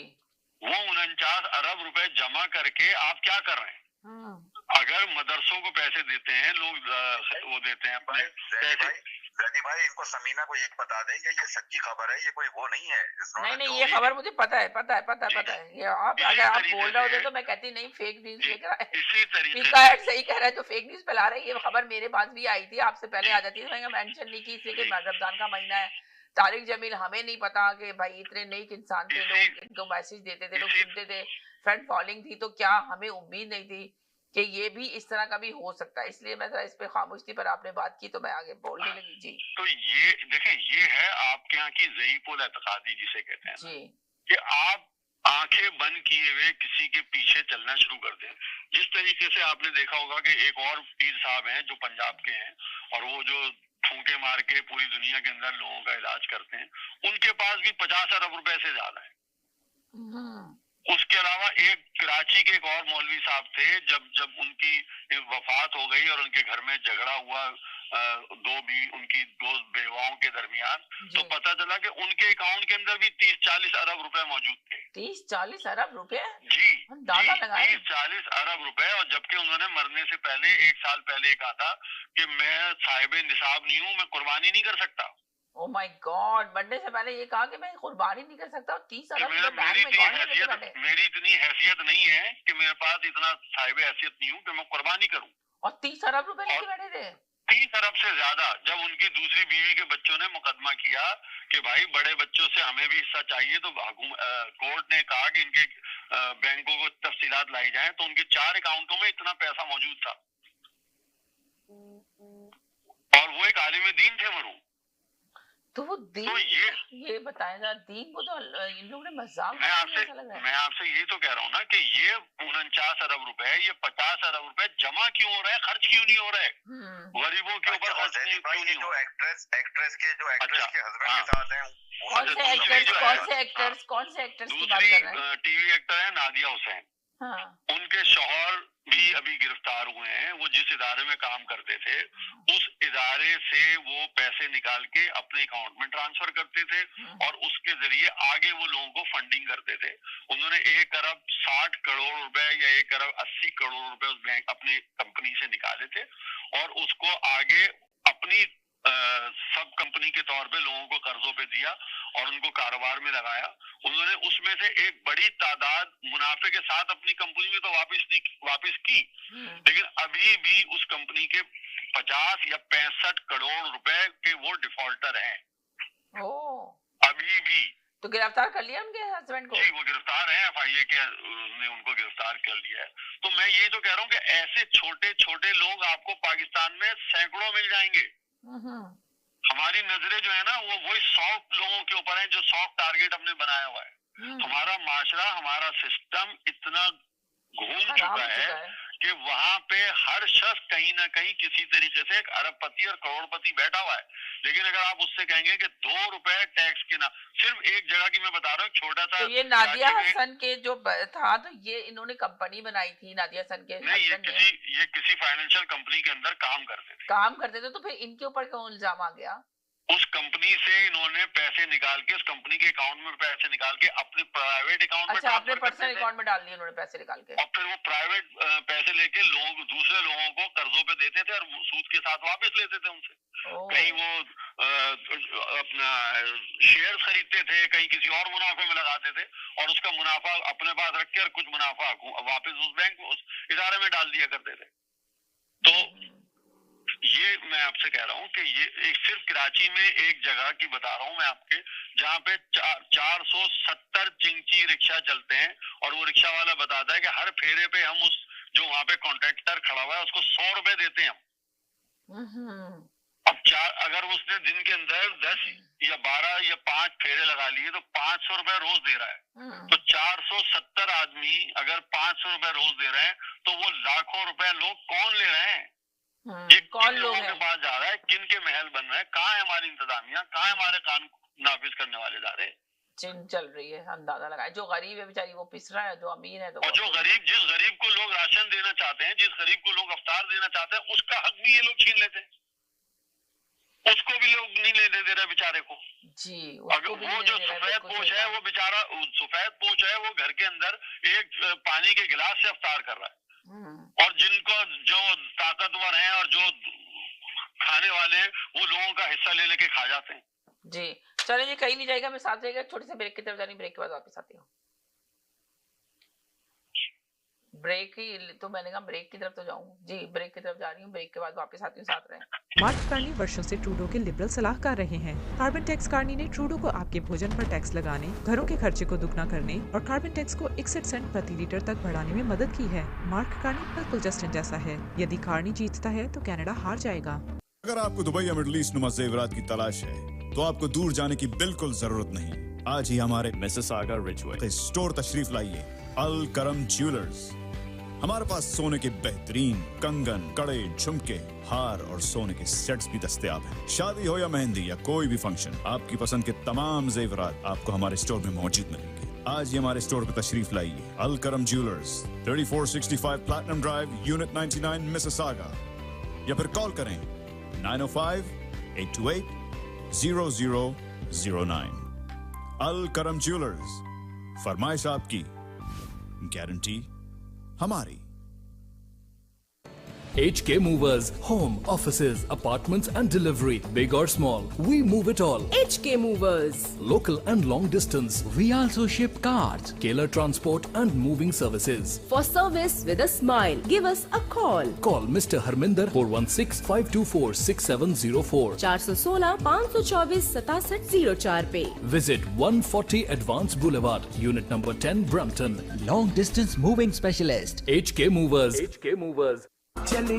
Speaker 1: वो 49 अरब रुपए जमा करके आप क्या कर रहे हैं? अगर मदरसों को पैसे देते हैं लोग, वो देते हैं अपने
Speaker 4: जैदी भाई इनको समीना को एक बता दें कि ये सच्ची खबर है, ये कोई वो नहीं है।
Speaker 2: नहीं ये खबर मुझे पता है ये आप अगर आप बोल रहे होते तो मैं कहती नहीं फेक न्यूज फेंक रहा है,
Speaker 1: इसी तरीके
Speaker 2: इसका ऐड सही कह रहा है, जो फेक न्यूज फैला रहा है। ये खबर मेरे पास भी आई थी, आपसे पहले आ जाती थी, मैंने मेंशन नहीं की इसलिए कि रमजान का महीना है। तारिक जमील हमें नहीं पता कि भाई इतने नेक इंसान थे, लोग इनको मैसेज देते थे, लोग सुनते थे, फ्रेंड फॉलोइंग थी, तो क्या हमें उम्मीद नहीं थी कि ये भी इस तरह का भी हो सकता है। इसलिए मैं जरा इस पे खामोश थी, पर आपने बात की तो मैं आगे बोलने लगी। जी
Speaker 1: तो ये देखें, ये है आपके यहाँ की ज़ईफ़ुल एतकादी जिसे कहते हैं
Speaker 2: जी,
Speaker 1: कि आप आंखें बंद किए हुए किसी के पीछे चलना शुरू कर दें। जिस तरीके से आपने देखा होगा कि एक और पीर साहब हैं जो पंजाब के हैं और वो जो फूंके मार के पूरी दुनिया के अंदर लोगों का इलाज करते हैं, उनके पास भी 50 अरब रुपए से ज्यादा है। उसके अलावा एक कराची के एक और मौलवी साहब थे, जब उनकी वफात हो गई और उनके घर में झगड़ा हुआ उनकी दो बेवाओं के दरमियान, तो पता चला कि उनके अकाउंट के अंदर भी 30-40 अरब रुपए मौजूद थे।
Speaker 2: 30-40 अरब रुपए?
Speaker 1: जी,
Speaker 2: 30-40
Speaker 1: अरब रुपए। और जबकि उन्होंने मरने से पहले 1 साल पहले कहा था कि मैं साहिब निसाब नहीं हूँ, मैं कुर्बानी नहीं कर सकता।
Speaker 2: ओ माय गॉड, मरने से पहले ये कहा कि मैं कुर्बानी नहीं कर सकता। 30 अरब
Speaker 1: मेरी इतनी हैसियत नहीं है कि मेरे पास इतना साहिब हैसियत नहीं हूँ कि मैं कुर्बानी करूँ।
Speaker 2: और 30 अरब रुपए लेके बैठे थे?
Speaker 1: 30 अरब से ज्यादा। जब उनकी दूसरी बीवी के बच्चों ने मुकदमा किया कि भाई बड़े बच्चों से हमें भी हिस्सा चाहिए, तो कोर्ट ने कहा कि इनके बैंकों को तफसीलात लाई जाए, तो उनके 4 अकाउंटों में इतना पैसा मौजूद था। और वो एक आलिम दीन थे मरूम।
Speaker 2: तो वो दीन, तो ये बताएगा दीन को तो इन लोगों ने मजाक।
Speaker 1: मैं आपसे यही तो कह रहा हूँ ना कि ये 49 अरब रुपए, ये 50 अरब रुपए जमा क्यों हो रहा है, खर्च क्यों नहीं हो रहा है गरीबों के ऊपर? खर्च क्यों नहीं हो?
Speaker 4: एक्ट्रेस के हस्बैंड के साथ हैं,
Speaker 2: कौन से एक्टर्स की बात कर रहे हैं?
Speaker 1: टीवी एक्टर है नादिया हुसैन। उनके शौहर भी अभी गिरफ्तार हुए हैं। वो जिस इदारे में काम करते थे उस इदारे से वो पैसे निकाल के अपने अकाउंट में ट्रांसफर करते थे और उसके जरिए आगे वो लोगों को फंडिंग करते थे। उन्होंने 1 अरब 60 करोड़ रुपए या 1 अरब 80 करोड़ रुपए उस बैंक अपनी कंपनी से निकाले थे और उसको आगे अपनी सब कंपनी के तौर पे लोगों को कर्जों पे दिया और उनको कारोबार में लगाया। उन्होंने उसमें से एक बड़ी तादाद मुनाफे के साथ अपनी कंपनी में तो वापस की, लेकिन अभी भी उस कंपनी के 50 या 65 करोड़ रुपए के वो डिफॉल्टर हैं अभी भी।
Speaker 2: तो गिरफ्तार कर लिया उनके हस्बैंड को?
Speaker 1: जी, वो गिरफ्तार हैं, FIA के ने उनको गिरफ्तार कर लिया है। तो मैं यही तो कह रहा हूँ कि ऐसे छोटे छोटे लोग आपको पाकिस्तान में सैकड़ों मिल जाएंगे। हमारी नजरें जो है ना वो वही सॉफ्ट लोगों के ऊपर है जो सॉफ्ट टारगेट हमने बनाया हुआ है। हमारा माशरा, हमारा सिस्टम इतना घूम चुका है कि वहां पे हर शख्स कहीं ना कहीं किसी तरीके से एक अरबपति और करोड़पति बैठा हुआ है। लेकिन अगर आप उससे कहेंगे कि 2 रुपए टैक्स के ना, सिर्फ एक जगह की मैं बता रहा हूँ, छोटा सा,
Speaker 2: तो ये नादिया हसन के जो था, तो ये इन्होंने कंपनी बनाई थी नादिया हसन के
Speaker 1: नहीं, ये किसी फाइनेंशियल कंपनी के अंदर काम करते थे।
Speaker 2: तो फिर इनके ऊपर क्यों इल्जाम आ गया?
Speaker 1: उस कंपनी से इन्होंने पैसे निकाल के, उस कंपनी के अकाउंट में पैसे निकाल के अपने प्राइवेट अकाउंट में,
Speaker 2: अच्छा, अपने पर्सनल अकाउंट में डाल दिए उन्होंने पैसे निकाल के,
Speaker 1: और फिर वो प्राइवेट पैसे लेके दूसरे लोगों को कर्जों पे देते थे और सूद के साथ वापस लेते थे उनसे। कहीं वो अपना शेयर खरीदते थे, कहीं किसी और मुनाफे में लगाते थे, और उसका मुनाफा अपने पास रख के और कुछ मुनाफा वापस उस बैंक, उस इदारे में डाल दिया करते थे। तो ये मैं आपसे कह रहा हूँ कि ये एक सिर्फ कराची में एक जगह की बता रहा हूँ मैं आपके, जहाँ पे 470 चिंची रिक्शा चलते हैं, और वो रिक्शा वाला बताता है कि हर फेरे पे हम उस जो वहाँ पे कॉन्ट्रैक्टर खड़ा हुआ है उसको 100 रुपए देते हैं हम। अब अगर उसने दिन के अंदर 10 या 12 या 5 फेरे लगा लिए तो 500 रुपए रोज दे रहा है। तो 470 आदमी अगर 500 रुपए रोज दे रहे हैं तो वो लाखों रुपए लोग कौन ले रहे हैं? ये कौन लोगों के पास जा रहा है? किन के महल बन रहे हैं? कहाँ है हमारी इंतजामिया? कहाँ है हमारे कानून नाफिज करने वाले इदारे?
Speaker 2: चिन चल रही है, अंदाजा लगाए। जो गरीब है बेचारी वो पिस रहा है, जो अमीर है तो,
Speaker 1: और जो गरीब, जिस गरीब को लोग राशन देना चाहते हैं, जिस गरीब को लोग अफ्तार देना चाहते हैं, उसका हक भी ये लोग छीन लेते हैं। उसको भी लोग नहीं लेने दे रहे बेचारे को जी। अगर वो जो सफेद पोश है, वो बेचारा सफेद पोश है, वो घर के अंदर एक पानी के गिलास से अफ्तार कर रहा है, और जिनको जो ताकतवर हैं और जो खाने वाले हैं वो लोगों का हिस्सा ले लेके खा जाते हैं जी। चलिए जी, कहीं नहीं जाएगा, मैं साथ रहेगा। छोटे से ब्रेक की तरफ जानी, ब्रेक के बाद वापस आती हूँ। ब्रेक ही तो मैंने कहा ब्रेक की तरफ तो जाऊं जी, ब्रेक की तरफ जा रही हूँ, ब्रेक के बाद वापस आती हूँ, साथ रहें।
Speaker 5: मार्क कार्नी वर्षों से ट्रूडो के लिबरल सलाहकार रहे हैं। कार्बन टैक्स कार्नी ने ट्रूडो को आपके भोजन पर टैक्स लगाने, घरों के खर्चे को दुगना करने और कार्बन टैक्स को 61 सेंट प्रति लीटर तक बढ़ाने में मदद की है। मार्क कार्नी बिल्कुल जस्टिन जैसा है। यदि कार्नी जीतता है तो कनाडा हार जाएगा।
Speaker 6: अगर आपको दुबई या मिडल ईस्ट नुमा ज़ेवरात की तलाश है तो आपको दूर जाने की बिल्कुल जरूरत नहीं। आज ही हमारे मिसिसागा रिचवे स्टोर तशरीफ लाइए। अल करम ज्वेलर्स। हमारे पास सोने के बेहतरीन कंगन, कड़े, झुमके, हार और सोने के सेट्स भी दस्तयाब हैं। शादी हो या मेहंदी या कोई भी फंक्शन, आपकी पसंद के तमाम जेवरात आपको हमारे स्टोर में मौजूद मिलेंगे। आज ही हमारे स्टोर पर तशरीफ लाइए। अल करम jewellers, 3465 platinum drive, unit 99, Mississauga, या फिर कॉल करें 905-828-0009। अल करम ज्वेलर्स, फरमाइश आपकी, गारंटी हमारी।
Speaker 7: HK Movers, home, offices, apartments and delivery, big or small, we move it all.
Speaker 8: HK Movers.
Speaker 7: Local and long distance, we also ship cars, Keller Transport and moving services.
Speaker 8: For service with a smile, give us a call.
Speaker 7: Call Mr. Harminder 416-524-6704.
Speaker 8: 416-524-6704 पे.
Speaker 7: Visit 140 Advance Boulevard, Unit number 10, Brampton.
Speaker 9: Long distance moving specialist.
Speaker 7: HK Movers. HK Movers.
Speaker 10: चले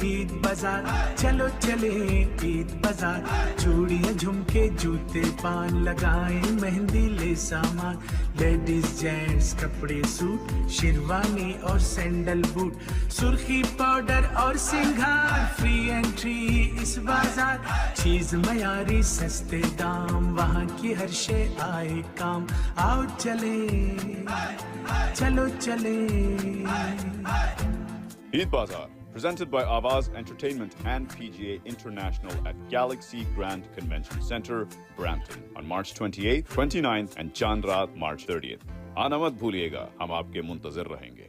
Speaker 10: ईद बाजार, चलो चले ईद बाजार, चूड़ियां झुमके जूते पान लगाए, मेहंदी ले सामान, लेडीज जेंट्स कपड़े सूट, शेरवानी और सैंडल बूट, सुर्खी पाउडर और सिंगार, फ्री एंट्री इस बाजार, चीज मयारी सस्ते दाम, वहाँ की हर शे आए काम, आओ चले चलो चले।
Speaker 11: Eid Bazaar, presented by Avaz Entertainment and PGA International at Galaxy Grand Convention Center, Brampton, on March 28th, 29th and Chand Raat March 30th. आना मत भूलिएगा, हम आपके मुंतज़िर रहेंगे।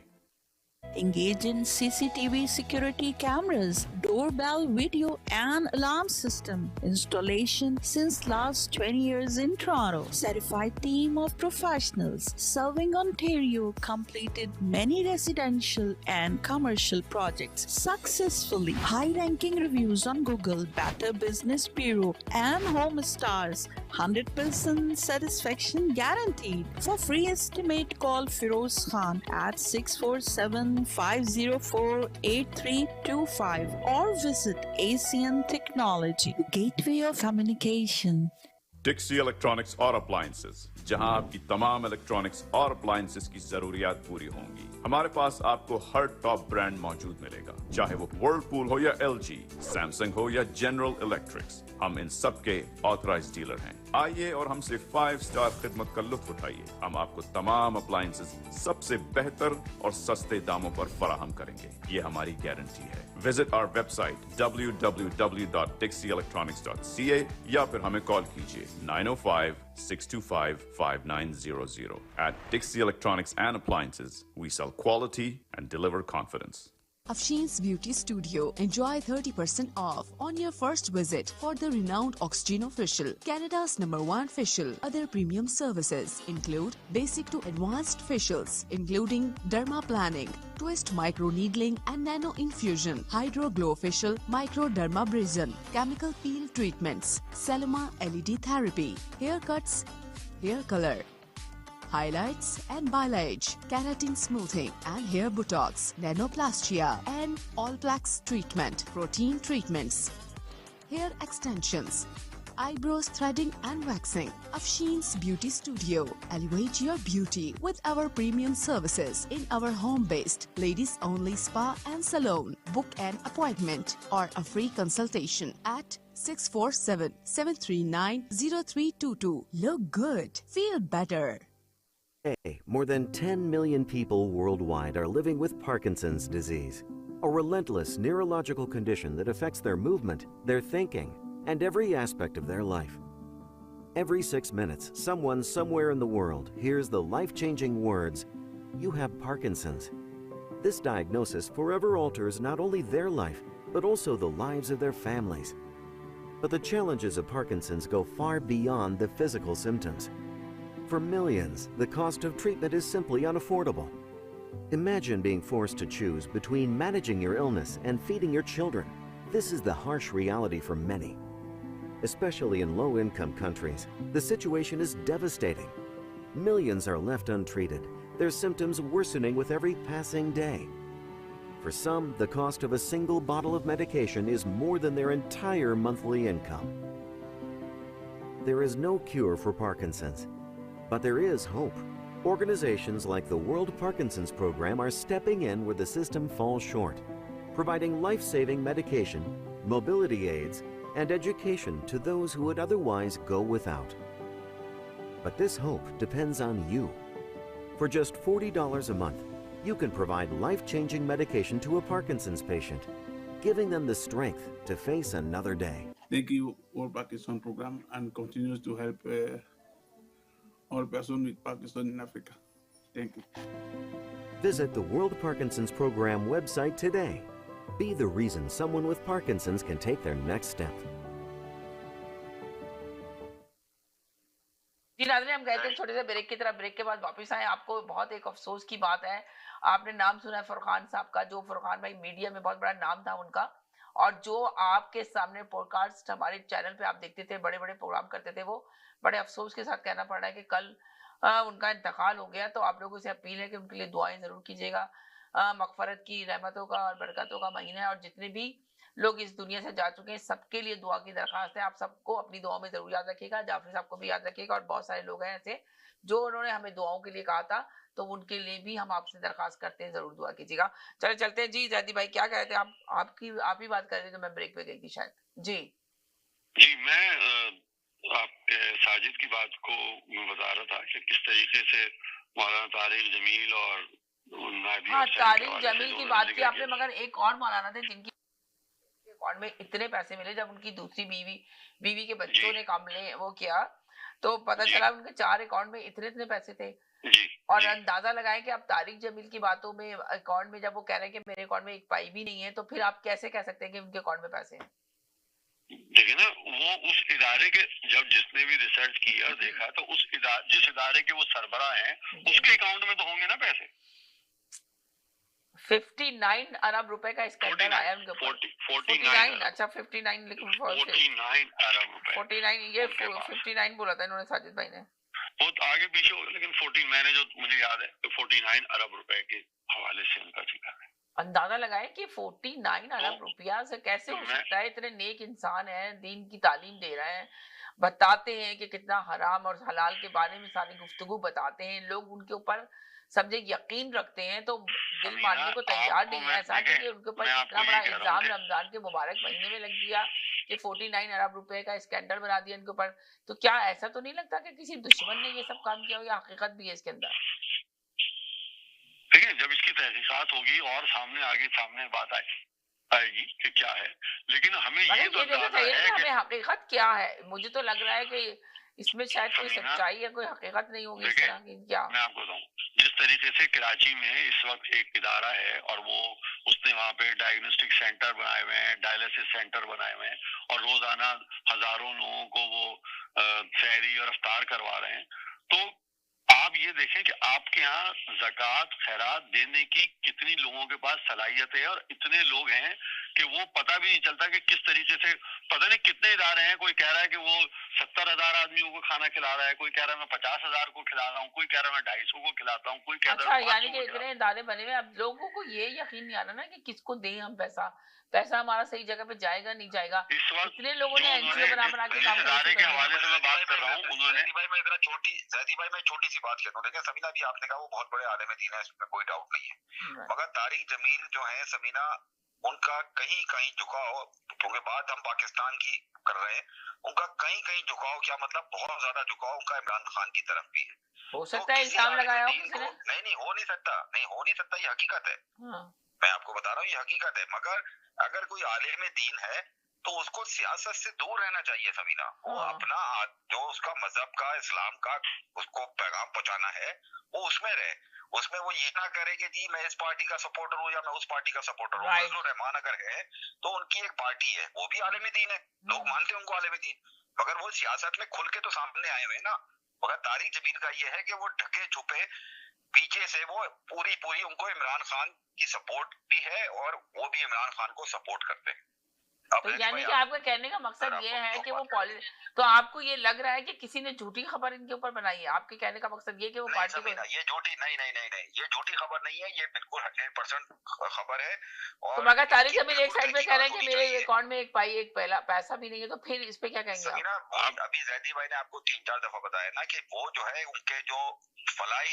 Speaker 12: Engage in CCTV security cameras, doorbell video and alarm system installation since last 20 years in Toronto. Certified team of professionals serving Ontario completed many residential and commercial projects successfully. High-ranking reviews on Google, Better Business Bureau and Home Stars. 100% satisfaction guaranteed. For free estimate, call Firoz Khan at 647-504-8325 or visit ACN Technology, gateway of communication.
Speaker 11: Dixie Electronics or Appliances, जहां आपकी तमाम electronics और appliances की जरूरियात पूरी होंगी। हमारे पास आपको हर टॉप ब्रांड मौजूद मिलेगा, चाहे वो वर्लपूल हो या LG, सैमसंग हो या जनरल इलेक्ट्रिक्स। हम इन सब के ऑथराइज्ड डीलर हैं। आइए और हमसे 5 स्टार खिदमत का लुत्फ उठाइए। हम आपको तमाम अप्लायंसेस सबसे बेहतर और सस्ते दामों पर फराहम करेंगे, ये हमारी गारंटी है। विजिट आवर वेबसाइट www.dixieelectronics.ca या फिर हमें कॉल कीजिए 905-625-5900. At Dixie Electronics and Appliances, we sell quality and deliver confidence.
Speaker 8: Afshin's Beauty Studio. Enjoy 30% off on your first visit for the renowned Oxygen Facial, Canada's #1 facial. Other premium services include basic to advanced facials, including dermaplaning, twist microneedling and nano infusion, hydro glow facial, microdermabrasion, chemical peel treatments, Celema LED therapy, haircuts, hair color, highlights and balayage, keratin smoothing and hair botox, nanoplastia and all-plaques treatment, protein treatments, hair extensions, eyebrows threading and waxing. Afshin's Beauty Studio. Elevate your beauty with our premium services in our home-based ladies-only spa and salon. Book an appointment or a free consultation at 647-739-0322. Look good. Feel better.
Speaker 13: More than 10 million people worldwide are living with Parkinson's disease, a relentless neurological condition that affects their movement, their thinking, and every aspect of their life. Every 6 minutes, someone somewhere in the world hears the life-changing words, "You have Parkinson's." This diagnosis forever alters not only their life, but also the lives of their families. But the challenges of Parkinson's go far beyond the physical symptoms. For millions, the cost of treatment is simply unaffordable. Imagine being forced to choose between managing your illness and feeding your children. This is the harsh reality for many. Especially in low-income countries, the situation is devastating. Millions are left untreated, their symptoms worsening with every passing day. For some, the cost of a single bottle of medication is more than their entire monthly income. There is no cure for Parkinson's. But there is hope. Organizations like the World Parkinson's Program are stepping in where the system falls short, providing life-saving medication, mobility aids, and education to those who would otherwise go without. But this hope depends on you. For just $40 a month, you can provide life-changing medication to a Parkinson's patient, giving them the strength to face another day.
Speaker 14: Thank you, World Parkinson Program, and continues to help all persons with Parkinson in Africa. Thank you.
Speaker 13: Visit the World Parkinson's Program website today. Be the reason someone with Parkinson's can take their next step.
Speaker 2: जी नाज़रीन, हम गए थे छोटे से break की तरफ। Break के बाद वापस आए। आपको बहुत एक अफसोस की बात है, आपने नाम सुना है फरखान साहब का, जो फरखान भाई मीडिया में बहुत बड़ा नाम था उनका, और जो आपके सामने पॉडकास्ट हमारे चैनल पे आप देखते थे, बड़े बड़े प्रोग्राम करते थे, वो बड़े अफसोस के साथ कहना पड़ रहा है कि कल उनका इंतकाल हो गया। तो आप लोगों से अपील है कि उनके लिए दुआएं जरूर कीजिएगा। मगफरत की, रहमतों का और बरकतों का महीना है, और जितने भी लोग इस दुनिया से जा चुके हैं सबके लिए दुआ की दरखास्त है। आप सबको अपनी दुआओं में जरूर याद रखिएगा। जाफरी साहब को भी याद रखिएगा, और बहुत सारे लोग हैं ऐसे जो उन्होंने हमें दुआओं के लिए कहा था, तो उनके लिए भी हम आपसे दरखास्त करते हैं, जरूर दुआ कीजिएगा। चले चलते हैं जी। जैदी भाई क्या कह रहे थे आप? आप ही बात कर रहे थे, मैं ब्रेक पे गई थी शायद। जी
Speaker 1: मैं आपके साजिद की बात को बता रहा था कि किस तरीके से मौलाना तारिक जमील और
Speaker 2: तारिक जमील की बात की आपने, मगर एक और मौलाना थे जिनकी अकाउंट में इतने पैसे मिले जब उनकी दूसरी बीवी के बच्चों ने काम ले वो किया, तो पता चला उनके 4 अकाउंट में इतने पैसे थे। और अंदाजा लगाएं कि आप तारिक जमील की बातों में अकाउंट में जब वो कह रहे हैं कि मेरे अकाउंट में एक पाई भी नहीं है, तो फिर आप कैसे कह सकते हैं कि उनके अकाउंट में पैसे हैं?
Speaker 1: देखिए ना, वो उस इदारे के जब जिसने भी रिसर्च किया और देखा, तो उस जिस इदारे के वो सरबराह हैं उसके अकाउंट में तो होंगे ना पैसे।
Speaker 2: 59 अरब रुपए का स्कैंडल आया उनके ऊपर। 49 अच्छा 59 लिखो,
Speaker 1: 49 अरब रुपए।
Speaker 2: 49 ये 59 बोला था इन्होंने साजिद भाई ने,
Speaker 1: बहुत आगे पीछे हो गया, लेकिन 14 मैंने जो मुझे याद है 49 अरब रुपए के हवाले से उनका ठिकाना है।
Speaker 2: अंदाजा लगाए कि 49 अरब रुपया से कैसे हो सकता है। इतने नेक इंसान है, दीन की तालीम दे रहे हैं, बताते हैं कि कितना हराम और हलाल के बारे में सारी गुफ्तगू बताते हैं, लोग उनके ऊपर सब जगह यकीन रखते हैं, तो दिल मानने को तैयार नहीं है। ऐसा कि उनके ऊपर इतना बड़ा इल्जाम रमजान के मुबारक महीने में लग दिया कि 49 अरब रुपए का स्कैंडल बना दिया इनके ऊपर। तो क्या ऐसा तो नहीं लगता कि किसी दुश्मन ने ये सब काम किया हो, या हकीकत भी है इसके अंदर?
Speaker 1: देखिए, जब इसकी तहकीकात होगी और सामने बात आएगी कि क्या है, लेकिन हमें ये तो
Speaker 2: देखना चाहिए कि हमें हकीकत क्या है। मुझे तो लग रहा है कि इसमें शायद कोई सच्चाई या कोई हकीकत नहीं होगी इस तरह की। क्या
Speaker 1: मैं आपको बताऊं, जिस तरीके से कराची में इस वक्त एक इदारा है और उसने वहाँ पे डायग्नोस्टिक सेंटर बनाए हुए हैं, डायलिसिस सेंटर बनाए हुए हैं, और रोजाना हजारों लोगों को वो सहरी और अफ्तार करवा रहे हैं। तो आप ये देखें कि आपके यहाँ ज़कात खैरात देने की कितनी लोगों के पास सलाहियत है, और इतने लोग हैं कि वो पता भी नहीं चलता कि किस तरीके से, पता नहीं कितने इदारे हैं। कोई कह रहा है कि वो 70,000 आदमियों को खाना खिला रहा है, कोई कह रहा है मैं 50,000 को खिला रहा हूँ, कोई कह रहा है मैं 250 को खिलाता हूँ, कोई कह रहा है
Speaker 2: यानी कि इतने इदारे बने हुए। अब लोगों को ये यकीन नहीं आ रहा ना कि किसको दें हम पैसा हमारा सही जगह पे जाएगा नहीं जाएगा। इतने लोगों ने एनजीओ बना के काम
Speaker 1: इदारे के हवाले से मैं बात कर रहा हूँ। उन्होंने
Speaker 4: जैदी भाई मैं छोटी सी बात कहता हूँ। देखिए समीना भी आपने कहा वो बहुत बड़े आलिम दीन है, इसमें कोई डाउट नहीं है, मगर तारिक जमील जो है समीना, उनका कहीं झुकाव, क्योंकि बात हम पाकिस्तान की कर रहे हैं, उनका कहीं झुकाव, क्या मतलब बहुत ज्यादा झुकाव उनका इमरान खान की तरफ भी है।
Speaker 2: हो सकता है इल्जाम लगाया हो किसी ने।
Speaker 4: नहीं हो नहीं सकता, ये हकीकत है। मैं आपको बता रहा हूँ ये हकीकत है। मगर अगर कोई आलिम दीन है तो उसको सियासत से दूर रहना चाहिए समीना। वो अपना जो उसका मजहब का, इस्लाम का उसको पैगाम पहुंचाना है वो उसमें रहे। उसमें वो ये ना करे कि जी मैं इस पार्टी का सपोर्टर हूँ या मैं उस पार्टी का सपोर्टर हूँ। फजलुर रहमान अगर है तो उनकी एक पार्टी है, वो भी आलिम दीन है, लोग मानते हैं उनको आलिम दीन, मगर वो सियासत में खुल के तो सामने आए हुए ना। मगर तारिक जमील का ये है कि वो ढके छुपे पीछे से वो पूरी उनको इमरान खान की सपोर्ट भी है और वो भी इमरान खान को सपोर्ट करते हैं।
Speaker 2: तो यानी कि आपका कहने का मकसद ये है कि वो तो आपको ये लग रहा है कि किसी ने झूठी खबर इनके ऊपर बनाई है। आपके कहने का मकसद ये कि वो पार्टी को,
Speaker 4: ये झूठी नहीं, ये झूठी खबर नहीं है, ये बिल्कुल 100% खबर है।
Speaker 2: और तो मगर तारिक जमील एक साइड पे कह रहे हैं कि मेरे अकाउंट में एक पैसा भी नहीं है, तो फिर इस पे क्या कहेंगे
Speaker 4: आप? अभी जैदी भाई ने आपको 3-4 दफा बताया ना कि वो जो है उनके जो फलाई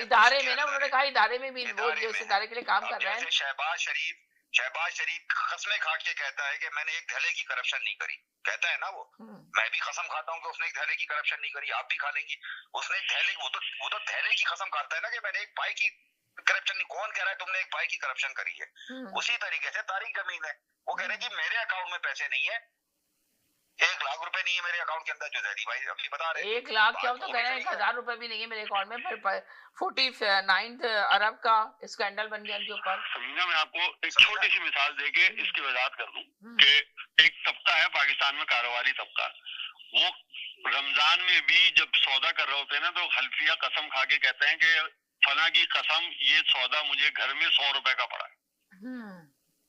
Speaker 2: इदारे में ना, उन्होंने कहा इदारे में भी वो जो इस इदारे के लिए काम कर रहे हैं।
Speaker 4: शहबाज शरीफ कसमें खा के कहता है कि मैंने एक धैले की करप्शन नहीं करी, कहता है ना वो। मैं भी कसम खाता हूँ कि उसने एक धैले की करप्शन नहीं करी, आप भी खा लेंगी। उसने एक धैले, वो तो धैले की कसम खाता है ना कि मैंने एक पाई की करप्शन नहीं। कौन कह रहा है तुमने एक पाई की करप्शन करी है? उसी तरीके से तारिक जमील है, वो कह रहे हैं जी मेरे अकाउंट में पैसे नहीं है, 1 लाख रुपए नहीं है मेरे अकाउंट के अंदर, जो जैदी भाई अभी बता रहे हैं।
Speaker 2: 1 लाख क्या, तो कह रहे हैं 1,000 रुपए भी नहीं है मेरे अकाउंट में, फिर 49 अरब का स्कैंडल बन गया इनके ऊपर।
Speaker 1: समीना, मैं आपको एक छोटी सी मिसाल देके इसकी वजाहत कर दूं कि एक तबका है पाकिस्तान में, कारोबारी तबका, वो रमजान में भी जब सौदा कर रहे होते हैं ना, तो हल्फिया कसम खा के कहते हैं कि फला की कसम ये सौदा मुझे घर में 100 रुपए का पड़ा है।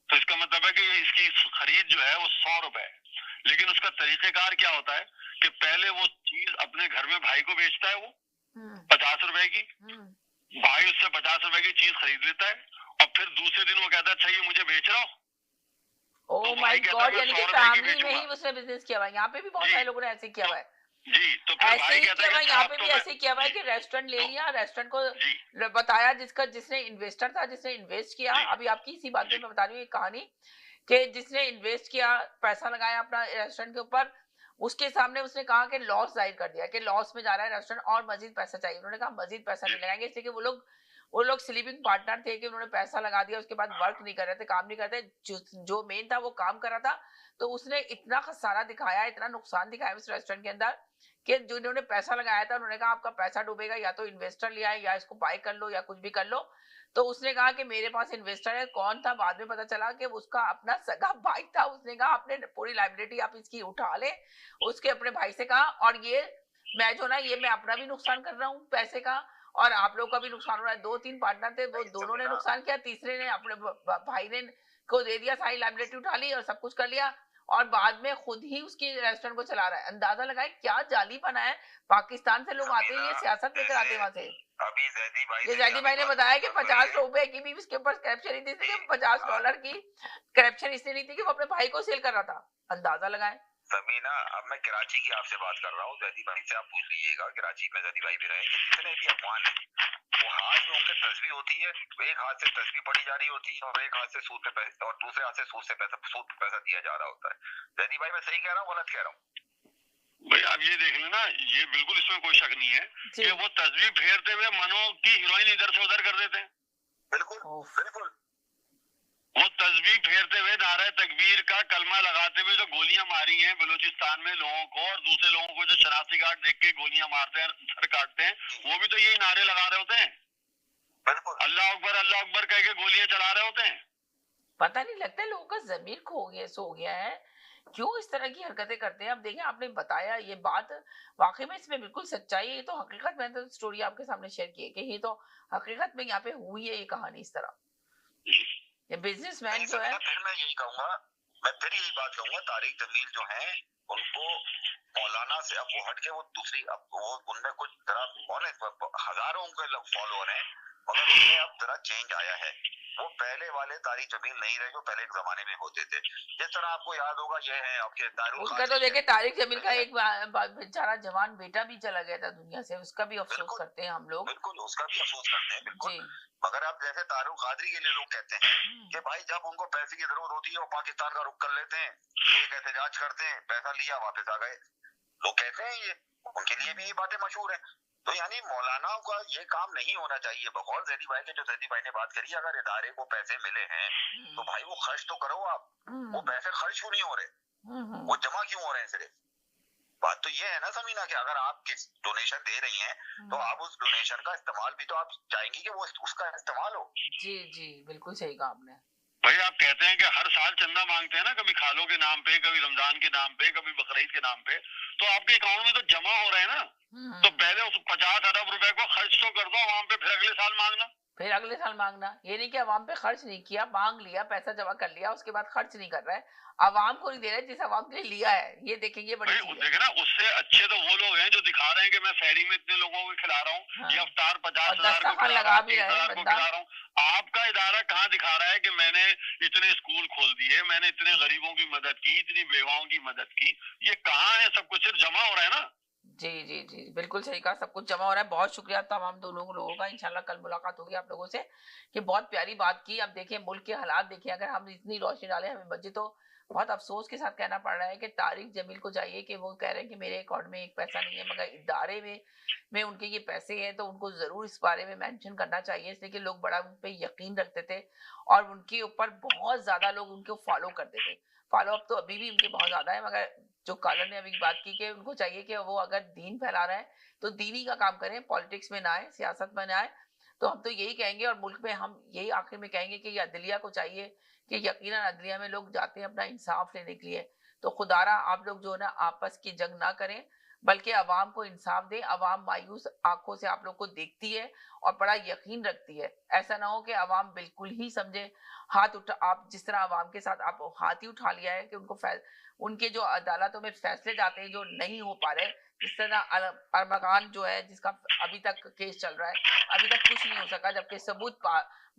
Speaker 1: तो इसका मतलब है कि इसकी खरीद जो है वो 100 रुपए है, लेकिन उसका तरीकेकार क्या होता है कि पहले वो चीज अपने घर में भाई को बेचता है, वो 50 रुपए की, भाई उससे 50 रुपए की चीज खरीद लेता है, और फिर दूसरे दिन वो कहता है अच्छा ये मुझे बेच रहा हूँ।
Speaker 2: ओह माय गॉड, यानी कि फैमिली में ही उसने बिजनेस किया हुआ है। यहाँ पे भी बहुत सारे लोगों ने ऐसे किया हुआ है।
Speaker 1: जी, तो फिर
Speaker 2: ऐसे ही किया हुआ, यहाँ पे भी ऐसे किया हुआ है कि रेस्टोरेंट ले लिया, रेस्टोरेंट को बताया जिसने इन्वेस्टर था, जिसने इन्वेस्ट किया। अभी आपकी इसी बात में मैं बता रही हूँ एक कहानी कि जिसने इन्वेस्ट किया, पैसा लगाया अपना रेस्टोरेंट के ऊपर, उसके सामने उसने कहा कि लॉस जाहिर कर दिया कि लॉस में जा रहा है रेस्टोरेंट और मजीद पैसा चाहिए। उन्होंने कहा मजीद पैसा नहीं लगाएंगे, इसलिए कि वो लोग स्लीपिंग पार्टनर थे कि उन्होंने पैसा लगा दिया, उसके बाद वर्क नहीं कर रहे थे, काम नहीं करते। जो मेन था वो काम कर रहा था, तो उसने इतना खसारा दिखाया, इतना नुकसान दिखाया उस रेस्टोरेंट के अंदर कि जो इन्होंने पैसा लगाया था, उन्होंने कहा आपका पैसा डूबेगा, या तो इन्वेस्टर ले आए या इसको बाय कर लो या कुछ भी कर लो। तो उसने कहा कि मेरे पास इन्वेस्टर है। कौन था बाद में पता चला कि उसका अपना सगा भाई था। उसने कहा आपने पूरी लायबिलिटी आप इसकी उठा ले, उसके अपने भाई से कहा, और ये मैं जो ना, ये मैं अपना भी नुकसान कर रहा हूँ पैसे का, और आप लोग का भी नुकसान हो रहा है। 2-3 पार्टनर थे, वो दोनों ने नुकसान किया, तीसरे ने अपने भाई ने को दे दिया, सारी लायबिलिटी उठा ली और सब कुछ कर लिया। और बाद में खुद ही उसकी रेस्टोरेंट को चला रहा है। अंदाजा लगाए क्या जालीपना है। पाकिस्तान से लोग आते हैं, ये सियासत लेकर आते हैं वहां से।
Speaker 4: अभी
Speaker 2: जैदी भाई ने बताया कि 50 रुपए की भी उसके ऊपर करप्शन नहीं थी, $50 की करप्शन इसलिए नहीं थी कि वो अपने भाई को सेल कर रहा था। अंदाजा लगाए।
Speaker 4: समीना, अब मैं कराची की आपसे बात कर रहा हूँ, जैदी भाई से आप पूछ लीजिएगा, कराची में जैदी भाई भी रहे कि जितने भी अफवान है वो हाथ में उनके तस्वीर होती है, एक हाथ से तस्वीर पड़ी जा रही होती है और एक हाथ से सूद पे पैसा और दूसरे हाथ से सूद पे पैसा दिया जा रहा होता है। जैदी भाई मैं सही कह रहा हूँ गलत कह रहा हूँ?
Speaker 1: भाई आप ये देख लेना, ये बिल्कुल इसमें कोई शक नहीं है कि वो तस्वीर फेरते हुए मनो की हीरोइन इधर से उधर कर देते हैं।
Speaker 4: बिल्कुल बिल्कुल।
Speaker 1: वो तस्वीर फेरते हुए नारा तकबीर का कलमा लगाते हुए जो गोलियां मारी हैं बलूचिस्तान में लोगों को, और दूसरे लोगों को जो शनाख्ती कार्ड देख के गोलियां मारते हैं, सर काटते हैं, वो भी तो यही नारे लगा रहे होते हैं। अल्लाह अकबर कह के गोलियां चला रहे होते हैं।
Speaker 2: पता नहीं लगता है लोगों का जमीर सो गया है, क्यों इस तरह की हरकतें करते हैं। अब देखिए आपने बताया ये बात, वाकई में इसमें बिल्कुल सच्चाई है। ये तो हकीकत में तो स्टोरी आपके सामने शेयर की है कि ये तो हकीकत में यहाँ पे हुई है ये कहानी इस तरह। ये बिजनेसमैन जो है,
Speaker 4: फिर मैं यही कहूंगा, मैं फिर यही बात कहूंगा, तारिक जमील जो है उनको मौलाना से अब वो हटके वो दूसरी, अब वो उनमें कुछ जरा हजारों उनके फॉलोअर हैं, मगर उनमें अब जरा चेंज आया है। वो पहले वाले तारिक जमील नहीं रहे जो पहले एक जमाने में होते थे। जिस तरह आपको याद होगा ये है आपके
Speaker 2: उसका तो देखे तारिक जमील का एक बेचारा जवान बेटा भी चला गया था दुनिया से, उसका भी अफसोस करते हैं हम लोग।
Speaker 4: बिल्कुल उसका भी अफसोस करते हैं, बिल्कुल। मगर अब जैसे तारुक कादरी के लिए लोग कहते हैं कि भाई जब उनको पैसे की जरूरत होती है वो पाकिस्तान का रुख कर लेते हैं, एक एहतजाज करते हैं, पैसा लिया वापस आ गए, लोग कहते हैं ये, उनके लिए भी ये बातें मशहूर है। तो यानी मौलानाओं का ये काम नहीं होना चाहिए। बकौल जैदी भाई के, जो जैदी भाई ने बात करी, अगर इदारे को पैसे मिले हैं तो भाई वो खर्च तो करो आप। वो पैसे खर्च क्यों नहीं हो रहे, वो जमा क्यों हो रहे हैं सिर्फ? बात तो ये है ना समीना कि अगर आप किस डोनेशन दे रही हैं तो आप उस डोनेशन का इस्तेमाल भी तो आप चाहेंगी कि वो उसका इस्तेमाल हो।
Speaker 2: जी जी बिल्कुल सही कहा आपने।
Speaker 1: भाई आप कहते हैं कि हर साल चंदा मांगते हैं ना, कभी खालों के नाम पे, कभी रमजान के नाम पे, कभी बकरीद के नाम पे, तो आपके अकाउंट में तो जमा हो रहे हैं ना। तो पहले उस 50 अरब रुपए को खर्च तो कर दो आवाम पे, फिर अगले साल मांगना।
Speaker 2: फिर अगले साल मांगना, ये नहीं कि अवाम पे खर्च नहीं किया, मांग लिया, पैसा जमा कर लिया, उसके बाद खर्च नहीं कर रहा है, अवाम को नहीं दे रहा है जिस अवाम के लिए लिया है। ये देखेंगे बड़ी चीज है।
Speaker 1: देखे ना, उससे अच्छे तो वो लोग हैं जो दिखा रहे हैं कि मैं फेरी में इतने लोगों को खिला रहा हूँ, ये अफ्तार 50,000 को खिला रहा हूँ, 30,000 को खिला रहा हूँ। आपका इदारा कहाँ दिखा रहा है कि मैंने इतने स्कूल खोल दिए, मैंने इतने गरीबों की मदद की, इतनी बेवाओं की मदद की? ये कहाँ है? सब कुछ सिर्फ जमा हो रहा है ना।
Speaker 2: जी जी जी बिल्कुल सही कहा, सब कुछ जमा हो रहा है। बहुत शुक्रिया तमाम दोनों लोगों का। इंशाल्लाह कल मुलाकात होगी आप लोगों से, कि बहुत प्यारी बात की। अब देखिए मुल्क के हालात देखिए, अगर हम इतनी रोशनी डालें हमें बच्चे, तो बहुत अफसोस के साथ कहना पड़ रहा है कि तारिक जमील को चाहिए कि वो कह रहे हैं कि मेरे अकाउंट में एक पैसा नहीं है, मगर इदारे में उनके ये पैसे हैं, तो उनको जरूर इस बारे में मेंशन करना चाहिए, इसलिए कि लोग बड़ा उन पे यकीन रखते थे और उनके ऊपर बहुत ज्यादा लोग उनको फॉलो करते थे। फॉलो अप तो अभी भी उनके बहुत ज्यादा है, मगर जो कॉलर ने अभी बात की कि उनको चाहिए कि वो अगर दीन फैला रहा है तो दीनी का काम करें, पॉलिटिक्स में ना आए, सियासत में ना आए। तो हम तो यही कहेंगे, और मुल्क में हम यही आखिर में कहेंगे कि ये अदलिया को चाहिए कि यकीनन अदलिया में लोग जाते हैं अपना इंसाफ लेने के लिए, तो खुदारा आप लोग जो है ना आपस की जंग ना करें, बल्कि अवाम को इंसाफ दें। अवाम मायूस आंखों से आप लोग को देखती है और बड़ा यकीन रखती है। ऐसा ना हो कि अवाम बिल्कुल ही समझे हाथ उठा, आप जिस तरह अवाम के साथ आप हाथ ही उठा लिया है कि उनके जो अदालतों में फैसले जाते हैं जो नहीं हो पा रहे, जिस तरह अरमगान जो है जिसका अभी तक केस चल रहा है, अभी तक कुछ नहीं हो सका, जबकि सबूत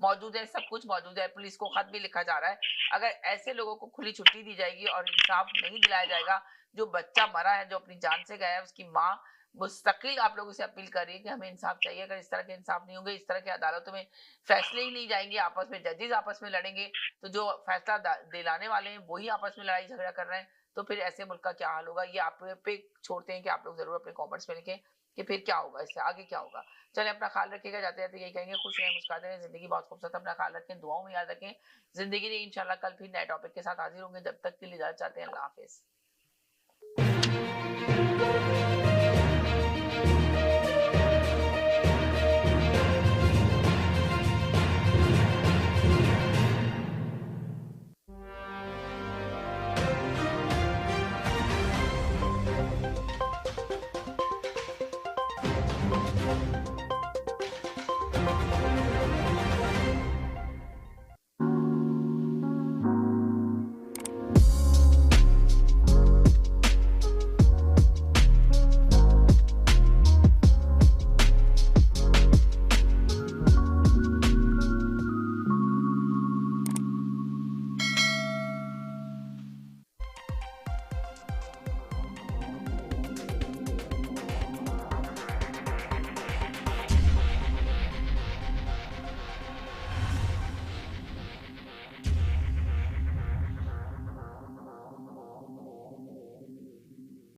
Speaker 2: मौजूद है, सब कुछ मौजूद है, पुलिस को खत भी लिखा जा रहा है। अगर ऐसे लोगों को खुली छुट्टी दी जाएगी और इंसाफ नहीं दिलाया जाएगा, जो बच्चा मरा है, जो अपनी जान से गया है, उसकी माँ मुस्तकिल आप लोगों से अपील कर रही है कि हमें इंसाफ चाहिए। अगर इस तरह के इंसाफ नहीं होंगे, इस तरह के अदालतों में फैसले ही नहीं जाएंगे, आपस में जजेस आपस में लड़ेंगे, तो जो फैसला दिलाने वाले हैं वही आपस में लड़ाई झगड़ा कर रहे हैं, तो फिर ऐसे मुल्क का क्या हाल होगा। ये आप पे छोड़ते हैं कि आप लोग जरूर अपने कमेंट्स में लिखें कि फिर क्या होगा, इससे आगे क्या होगा। चलिए अपना ख्याल रखिएगा, जाते जाते यही कहेंगे खुश रहें, मुस्कुराते रहें, जिंदगी बहुत खूबसूरत, अपना ख्याल रखें, दुआओं में याद रखें। जिंदगी ने इंशाल्लाह कल फिर नए टॉपिक के साथ हाजिर होंगे, जब तक के लिए इजाजत चाहते हैं, अल्लाह हाफिज।